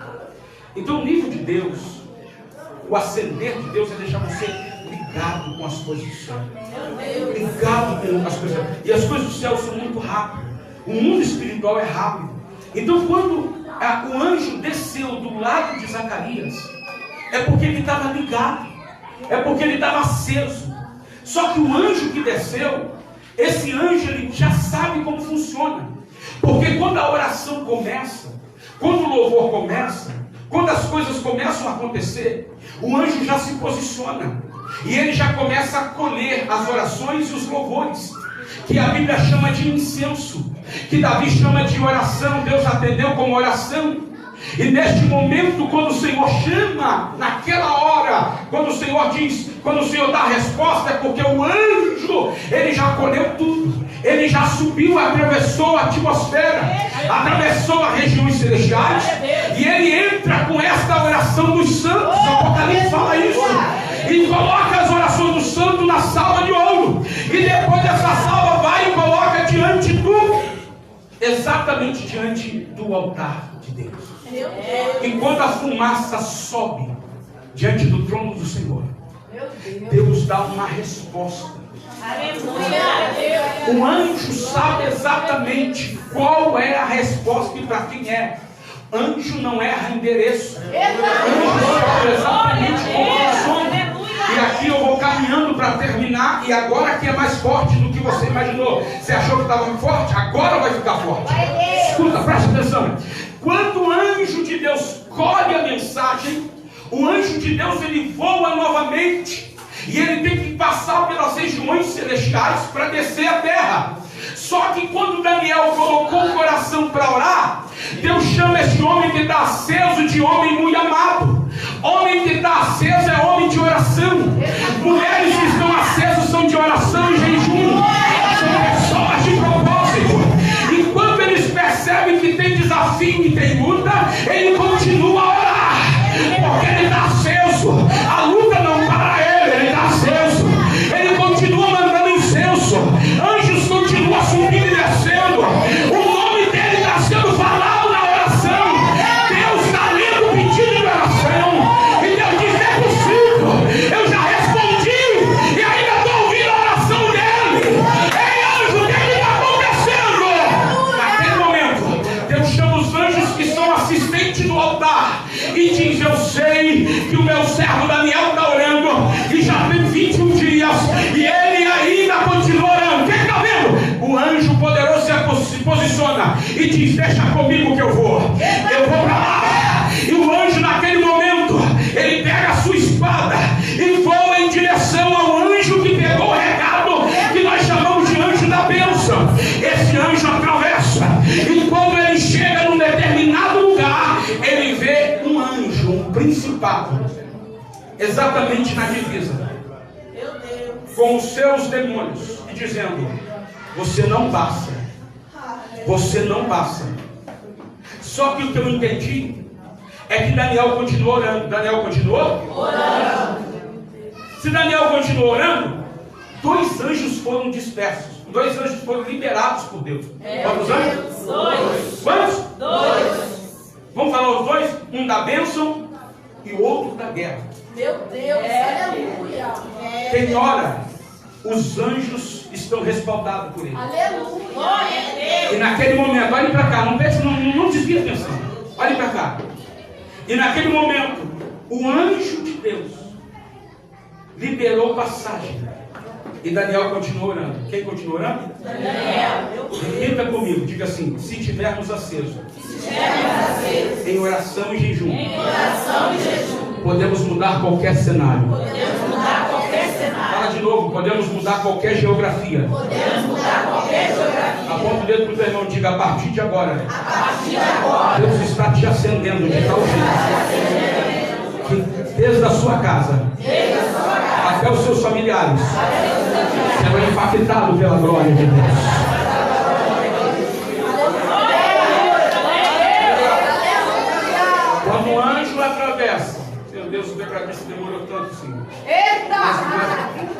Então o nível de Deus, o ascender de Deus é deixar você ligado com as coisas do céu. Ligado com as coisas. E as coisas do céu são muito rápidas. O mundo espiritual é rápido. Então quando o anjo desceu do lado de Zacarias, é porque ele estava ligado. É porque ele estava aceso. Só que o anjo que desceu, esse anjo ele já sabe como funciona. Porque quando a oração começa, quando o louvor começa, quando as coisas começam a acontecer, o anjo já se posiciona. E ele já começa a colher as orações e os louvores, que a Bíblia chama de incenso, que Davi chama de oração. Deus atendeu como oração. E neste momento, quando o Senhor chama, naquela hora, quando o Senhor diz, quando o Senhor dá a resposta, é porque o anjo, ele já colheu tudo. Ele já subiu, atravessou a atmosfera, atravessou as regiões celestiais, e ele entra com esta oração dos santos. O Apocalipse fala isso. E coloca as orações do santo na salva de ouro. E depois dessa salva vai e coloca exatamente diante do altar de Deus. E quando a fumaça sobe diante do trono do Senhor, Deus dá uma resposta. O anjo sabe exatamente qual é a resposta e para quem é. Anjo não erra endereço. Anjo sabe exatamente como funciona. E aqui eu vou caminhando para terminar. E agora aqui é mais forte do que você imaginou. Você achou que estava muito forte? Agora vai ficar forte. Escuta, presta atenção. Quando o anjo de Deus colhe a mensagem, o anjo de Deus ele voa novamente. E ele tem que passar pelas regiões celestiais para descer a terra. Só que quando Daniel colocou o coração para orar, Deus chama esse homem que está aceso de homem muito amado. Homem que está aceso é homem de oração. Mulheres que estão acesas são de oração e jejum. São pessoas de propósito. E quando eles percebem que tem desafio e tem luta, ele continua a orar. Porque ele está aceso. A luta não para ele está aceso. Ele continua mandando incenso. Anjos continuam subindo e descendo. O nome dele está sendo falado na oração. Deus está lendo o pedido de oração. E Deus diz: é possível. Eu já respondi. E ainda estou ouvindo a oração dele. Ei, anjo, o que está acontecendo? Naquele momento, Deus chama os anjos que são assistentes do altar. E diz: eu sei que o meu servo Daniel está orando. E já tem 21 dias. E ele ainda continua orando. Quem está vendo? O anjo poderoso se posiciona. E diz: deixa comigo que eu vou. Eu vou para lá. E o anjo naquele momento, ele pega a sua espada. E voa em direção ao anjo que pegou o recado. Que nós chamamos de anjo da bênção. Esse anjo atravessa. E quando ele chega num determinado lugar, ele vê um anjo, um principado, exatamente na divisa, com os seus demônios, e dizendo: você não passa, você não passa. Só que o que eu entendi é que Daniel continuou orando. Daniel continuou orando. Se Daniel continuou orando, 2 anjos foram dispersos. 2 anjos foram liberados por Deus. Quantos anjos? 2. Quantos? 2. Vamos falar os 2? Um da bênção e o outro da guerra. Meu Deus, aleluia. Quem ora, os anjos estão respaldados por ele. Aleluia. E naquele momento, olhe para cá, não desvia a atenção. Olhe para cá. E naquele momento, o anjo de Deus liberou passagem. E Daniel continuou orando. Quem continuou orando? Daniel. Repita comigo, diga assim: se tivermos aceso, em oração e jejum, podemos mudar qualquer cenário. Fala de novo: podemos mudar qualquer geografia. Aponta o dedo para o teu irmão e diga: a partir de agora, Deus está te acendendo de tal jeito que desde a sua casa até até os seus familiares serão impactados pela glória de Deus. Quando o anjo atravessa, meu Deus, o tecladista demorou tanto, Senhor.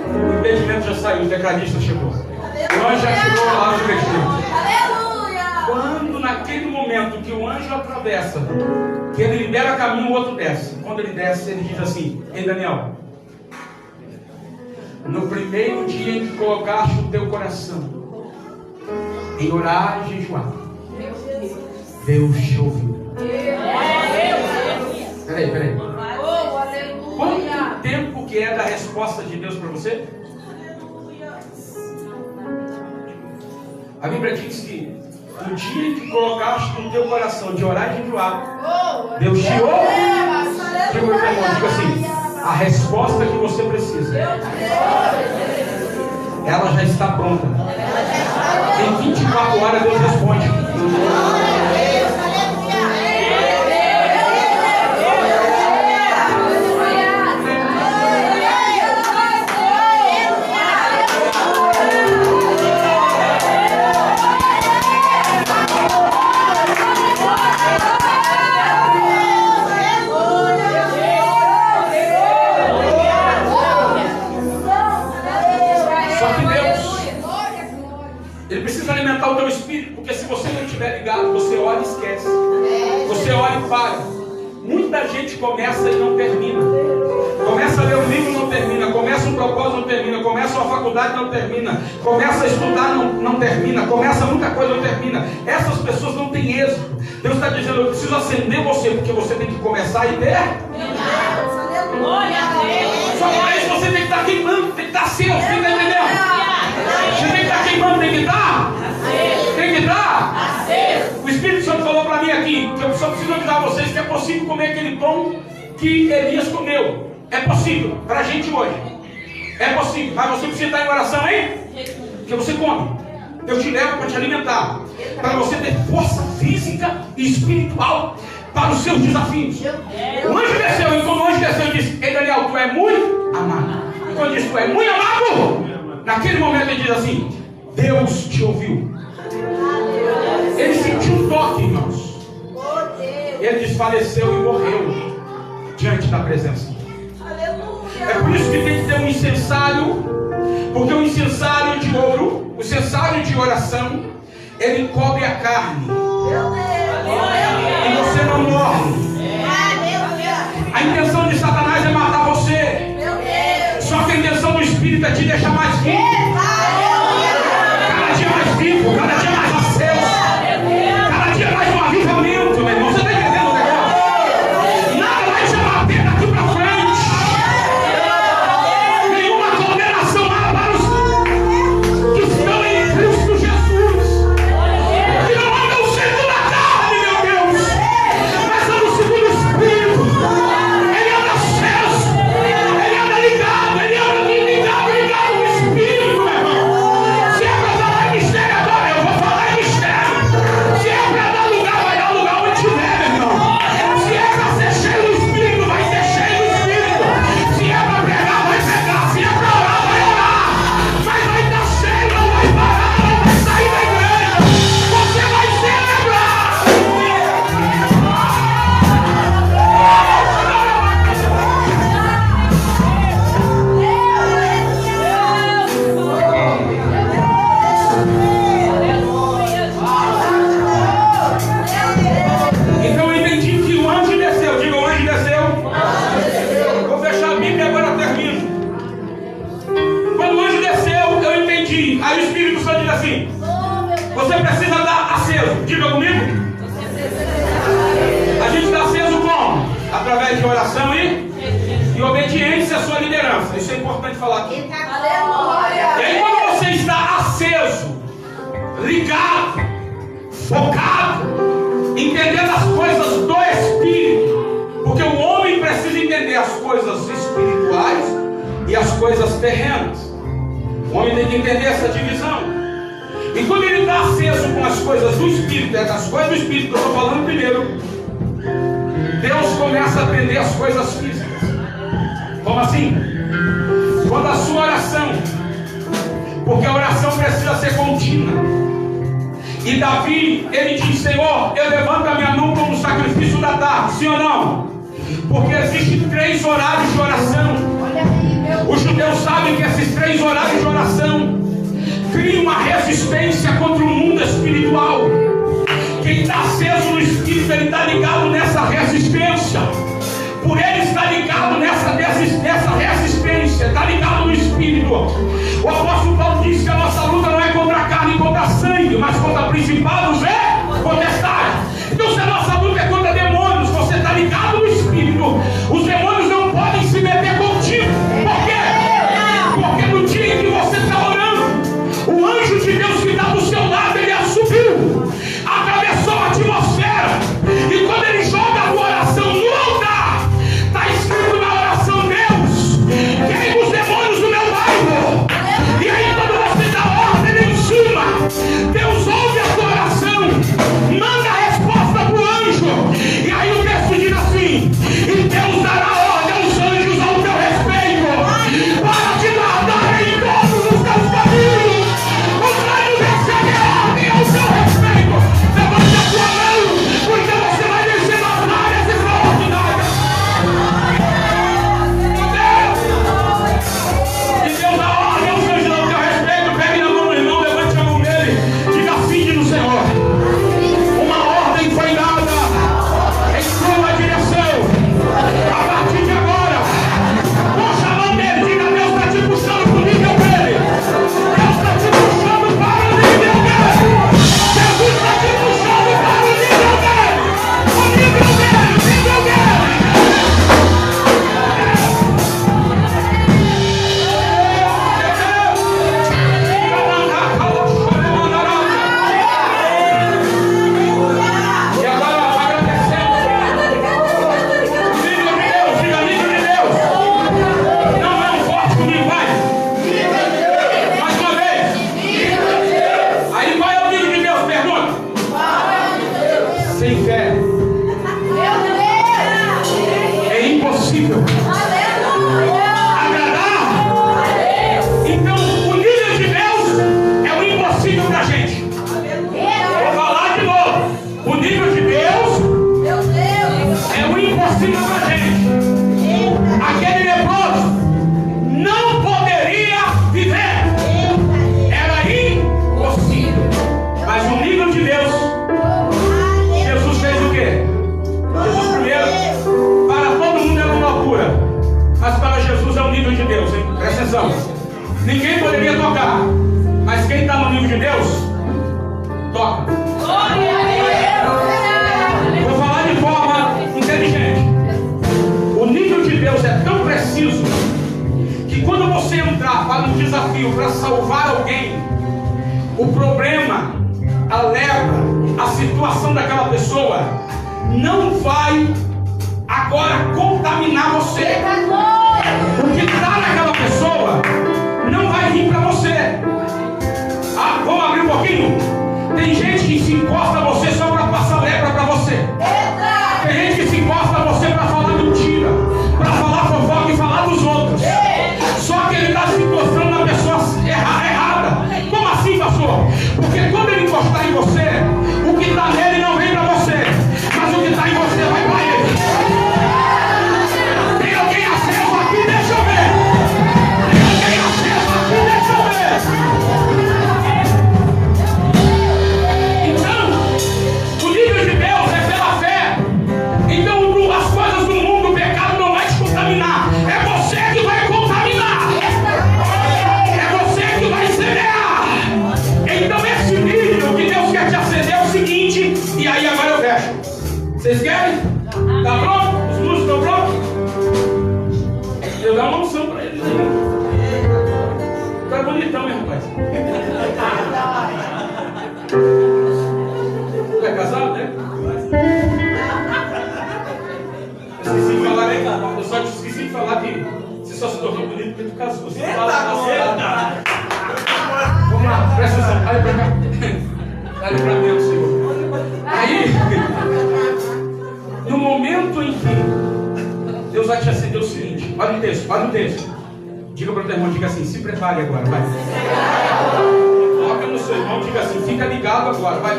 O impedimento já saiu, o tecladista chegou. O anjo já chegou lá no impedimento. Quando naquele momento que o anjo atravessa, que ele libera caminho, o outro desce. Quando ele desce, ele diz assim: ei Daniel, no primeiro dia em que colocaste o teu coração em orar e jejuar, Deus te ouviu. Peraí. Quanto tempo que é da resposta de Deus para você? A Bíblia diz que no dia em que colocaste no teu coração de orar e jejuar, Deus te ouve. Diga assim: a resposta que você precisa, ela já está pronta. Em 24 horas Deus responde. Alimentar o teu espírito, porque se você não estiver ligado, você olha e esquece. Você olha e para. Muita gente começa e não termina. Começa a ler um livro e não termina. Começa um propósito e não termina. Começa uma faculdade e não termina. Começa a estudar e não termina. Começa muita coisa e não termina. Essas pessoas não têm êxito. Deus está dizendo: eu preciso acender você, porque você tem que começar e ter. Só para isso você tem que estar queimando, tem que estar aceso, você está entendendo? Você tem que estar queimando, tem que estar. Tem que estar. O Espírito Santo falou para mim aqui que eu só preciso avisar vocês que é possível comer aquele pão que Elias comeu. É possível, para a gente hoje. É possível, mas você precisa estar em oração, hein? Que você come. Eu te levo para te alimentar, para você ter força física e espiritual para os seus desafios. O anjo desceu, e quando o anjo desceu, ele disse: ei Daniel, tu é muito amado. E quando disse: tu é muito amado, naquele momento ele diz assim: Deus te ouviu. Ele sentiu um toque, irmãos. Ele desfaleceu e morreu diante da presença. É por isso que tem que ter um incensário, porque o incensário de ouro, o incensário de oração, ele cobre a carne e você não morre. A intenção de Satanás é matar você, só que a intenção do Espírito é te deixar mais vivo. Cada dia mais vivo, cada dia mais aceso, cada dia mais um avivamento, meu irmão. Você está entendendo o negócio? Nada vai te bater daqui para frente. Nenhuma condenação há para os que estão em Cristo Jesus, que não andam segundo a carne, meu Deus, mas andam segundo o Espírito. Ele anda aceso, ele anda ligado, ele anda ligado no Espírito, meu irmão. Se é para falar em mistério agora, eu vou falar em mistério. Se é para dar lugar, vai dar lugar onde tiver, meu irmão. Se é para ser cheio do Espírito, vai ser cheio do Espírito. Se é para pregar, vai pregar. Se é para orar, vai orar. Mas vai estar cheio, não vai parar, não vai sair da igreja. Você vai celebrar. Então eu entendi que o anjo desceu. Diga: o anjo desceu. Vou fechar a Bíblia e agora termino. Quando o anjo desceu, eu entendi. Aí o Espírito Santo diz assim: você precisa estar aceso. Diga comigo. A gente está aceso como? Através de oração e obediência à sua liderança. Isso é importante falar aqui. E aí quando você está aceso, ligado, focado, entendendo as coisas do Espírito, porque o homem precisa entender as coisas espirituais e as coisas terrenas. O homem tem que entender essa divisão. E quando ele está aceso com as coisas do Espírito, é das coisas do Espírito que eu estou falando primeiro, Deus começa a atender as coisas físicas. Como assim? Quando a sua oração, porque a oração precisa ser contínua. E Davi, ele diz: Senhor, eu levanto a minha mão como sacrifício da tarde, sim ou não? Porque existem 3 horários de oração. Os judeus sabem que esses 3 horários de oração criam uma resistência contra o mundo espiritual. Quem está aceso no espírito, ele está ligado nessa resistência. Por ele estar ligado nessa resistência, está ligado no espírito. O apóstolo Paulo diz que a nossa luta não é contra a carne e contra a sangue, mas contra principados e potestades. Então, se a nossa luta é contra demônios, você está ligado no espírito. Os demônios não podem se meter contigo. Por quê? Porque no dia em que você está orando, o anjo de Deus que está do seu lado, ele subiu, atravessou a atmosfera, e quando ele joga a tua oração no altar, está escrito na oração: Deus, queima os demônios do meu bairro. E aí, quando você dá ordem em cima, Deus ouve a tua oração, manda a resposta para o anjo. E aí o texto diz assim: e Deus dará ordem aos anjos ao teu respeito, para te guardar em todos os teus caminhos. Os anjos recebem a ordem ao teu respeito. Levante a tua mão, porque você vai vencer batalhas extraordinárias. E Deus dá ordem aos anjos ao teu respeito. Pegue na mão do irmão, levante a mão dele, diga: finde no Senhor. Uma ordem foi dada em sua direção. A partir de agora, puxa a mão dele, diga: Deus está te puxando para o nível dele. Deus está te puxando para o nível dele. Jesus está te puxando para o nível dele. O nível dele, o nível dele. E agora, agradecendo. Nível de Deus, diga: nível de Deus. Não é um forte comigo, vai. Mais uma vez. Aí qual é o nível de Deus? Pergunta. Sem fé é impossível agradar. Então, o nível de Deus é o impossível para a gente. Vou falar de novo. O nível de Deus é o impossível para a gente. Aquele leproso não poderia viver. Era impossível. Mas o nível de Deus, Jesus fez o quê? Jesus primeiro, para todo mundo era uma loucura. Mas para Jesus é o nível de Deus, hein? Presta atenção. Ninguém poderia tocar. Mas quem está no nível de Deus, toca. Vou falar de forma inteligente. O nível de Deus é tão preciso que quando você entrar para um desafio para salvar alguém, o problema, a lepra, a situação daquela pessoa não vai agora contaminar você. O que está naquela pessoa não vai vir para você. Ah, vamos abrir um pouquinho? Tem gente que se encosta a você só para passar lepra para você. Tem gente que se encosta a você para falar mentira, para falar fofoca e falar dos outros. Só que ele está se encostando na pessoa errada. Como assim, pastor? Porque quando ele encostar em você, o que está nele não vem para você, mas o que está em você vai para ele. Tem alguém aceso aqui? Deixa eu ver. Tem alguém aceso aqui? Deixa eu ver. Então, o nível de Deus é pela fé. Então, as coisas do mundo, o pecado não vai te contaminar. É você que vai contaminar. É você que vai semear. Então, esse nível que Deus quer te acender é o seguinte. E aí, agora eu fecho. Vocês querem? Tá pronto? Os músicos estão prontos? Eu dou uma unção pra eles aí. Tá bonitão, hein, rapaz? Tu é casado, né? Esqueci de falar, né? Eu só te esqueci de falar que você só se tornou bonito porque tu casou. Você fala casado. Vamos lá, presta atenção. Olha pra cá. Olha pra dentro, Senhor. Aí, no momento em que Deus vai te acender o seguinte, olha o texto, olha o texto. Diga para o teu irmão, diga assim, se prepare agora, vai. Toca no seu irmão, diga assim, fica ligado agora, vai.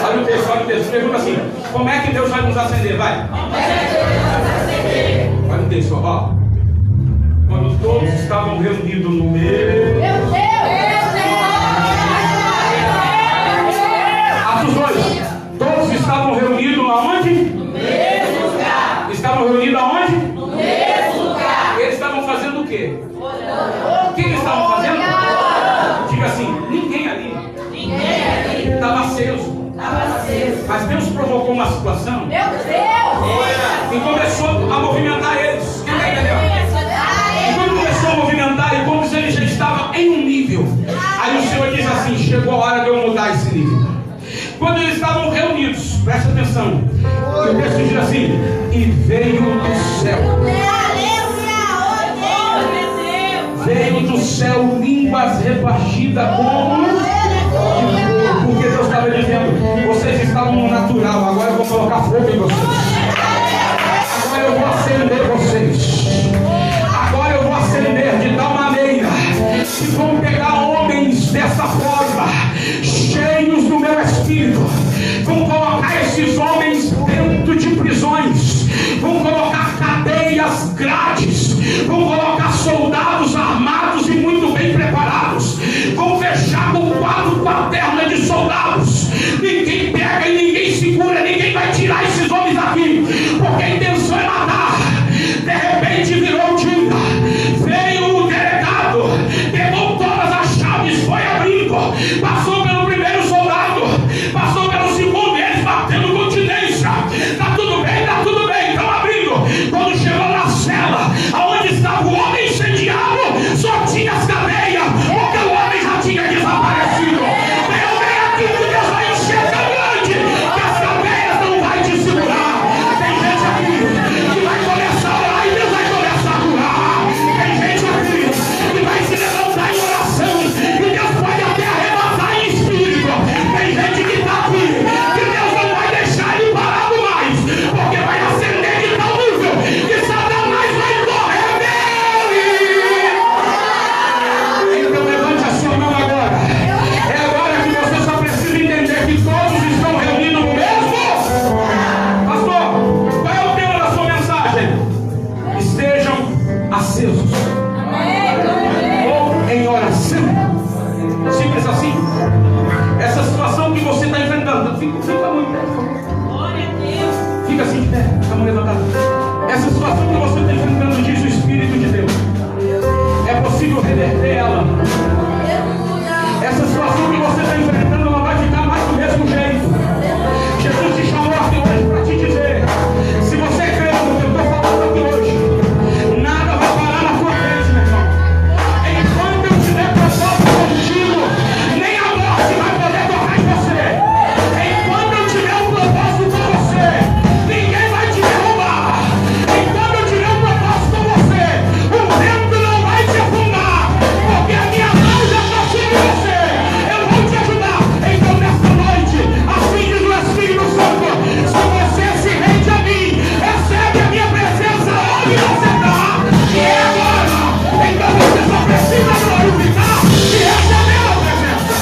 Olha o texto, pergunta assim, como é que Deus vai nos acender, vai. Olha o texto, ó. Quando todos estavam reunidos no meio. Atos 2. Todos estavam reunidos aonde? No mesmo lugar. Estavam reunidos aonde? No mesmo lugar. Eles estavam fazendo o quê? Orando. O que eles estavam fazendo? Orando. Diga assim, ninguém ali. Estava aceso. Mas Deus provocou uma situação. Meu Deus! E começou a movimentar eles. Quem está entendendo? E quando começou a movimentar, e como se ele já estava em um nível, aí o Senhor diz assim: chegou a hora de eu mudar esse nível. Quando eles estavam reunidos, presta atenção, e o texto diz assim: e veio do céu. Veio do céu línguas repartidas como de fogo, porque Deus estava dizendo: vocês estavam no natural, agora eu vou colocar fogo em vocês. Agora eu vou acender vocês. Agora eu vou acender de tal maneira que vão pegar homens dessa forma, cheios do meu espírito, vão colocar esses homens dentro de prisões, vão colocar cadeias, grades, vão colocar soldados armados e muito bem preparados, vão fechar com 4 quaternas de soldados. Ninguém pega e ninguém segura, ninguém vai tirar esses homens daqui, porque a intenção é matar. De repente virou o dia, veio o delegado, pegou todas as chaves, foi abrindo, passou pelo primeiro soldado, passou pelo segundo, eles batendo continência. Tá tudo bem, estão abrindo. Quando chegou na cela, aonde estava o homem incendiado, só tinha as cadeias, porque o homem já tinha desaparecido. Vem aqui que Deus vai encher grande, que as cadeias não vai te segurar. Tem gente aqui que vai começar a orar e Deus vai começar a curar. Tem gente aqui que vai se levantar em oração e Deus pode até arrebatar em espírito. Tem gente que está aqui que Deus não vai deixar ele parado mais, porque vai acender de tal nível que Satanás vai correr dele. Então levante a sua mão agora. É agora que você só precisa entender que todos estão reunidos no mesmo. Pastor, qual é o tema da sua mensagem? Estejam acesos ou em oração. Simples assim. Essa situação que você está enfrentando, fica muito perto. Fica assim de pé, com a mão levantada. Essa situação que você está enfrentando, diz o Espírito de Deus, é possível reverter ela. Essa situação que você está enfrentando não vai ficar mais do mesmo jeito. Jesus te chamou aqui hoje para te dizer: se você crê no que eu estou falando aqui hoje, nada vai parar na tua frente, meu irmão. Enquanto eu tiver propósito contigo, nem a morte vai poder tocar em você. Enquanto eu tiver um propósito com você, ninguém vai te derrubar. Enquanto eu tiver um propósito com você, o vento não vai te afundar, porque a minha mão já está sobre você. Eu vou te ajudar. Então nesta noite, assim diz o Espírito Santo: se você se rende a mim, recebe a minha presença onde você está. E é agora. Então você só precisa glorificar e receber a presença.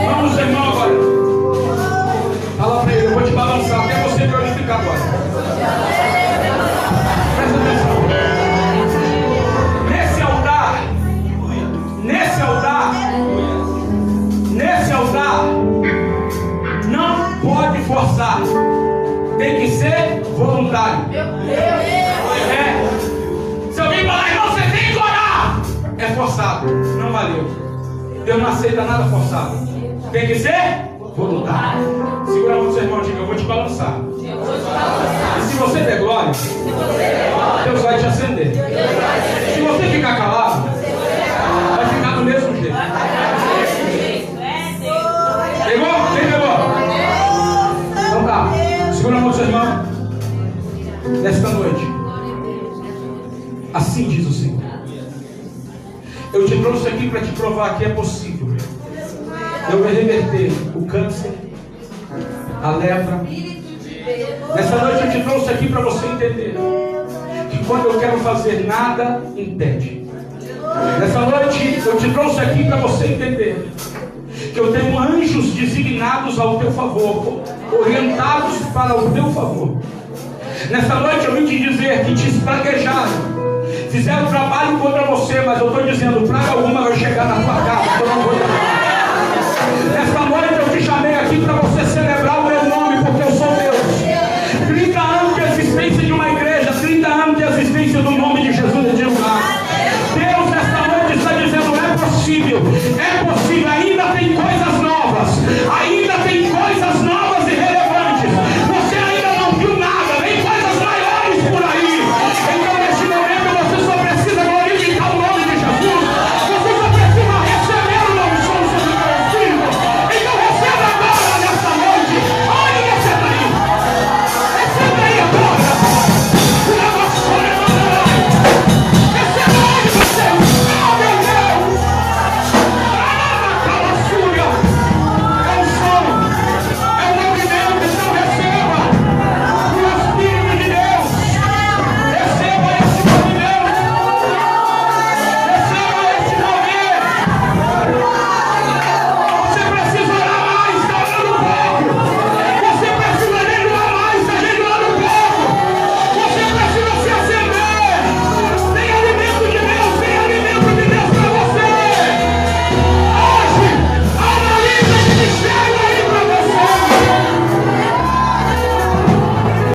Vamos, irmão, agora. Fala para ele, eu vou te balançar até você glorificar agora. Presta atenção. Nesse altar, não pode forçar. Tem que ser voluntário. É. Se alguém falar: irmão, você tem que orar, é forçado. Não valeu. Deus não aceita nada forçado. Tem que ser voluntário. Segura a mão do seu irmão e diga: eu vou te balançar. E se você der glória, Deus vai te acender. Se você ficar calado, vai ficar do mesmo jeito. Pegou? Quem pegou? Então tá. Segura a mão do seu irmão. Nesta noite, assim diz o Senhor: eu te trouxe aqui para te provar que é possível Eu vou reverter o câncer, a lepra. Nessa noite eu te trouxe aqui para você entender que quando eu quero fazer nada, impede. Nessa noite eu te trouxe aqui para você entender que eu tenho anjos designados ao teu favor, orientados para o teu favor. Nessa noite eu vim te dizer que te espraguejaram, fizeram trabalho contra você, mas eu estou dizendo, praga alguma vai chegar na tua casa, eu não vou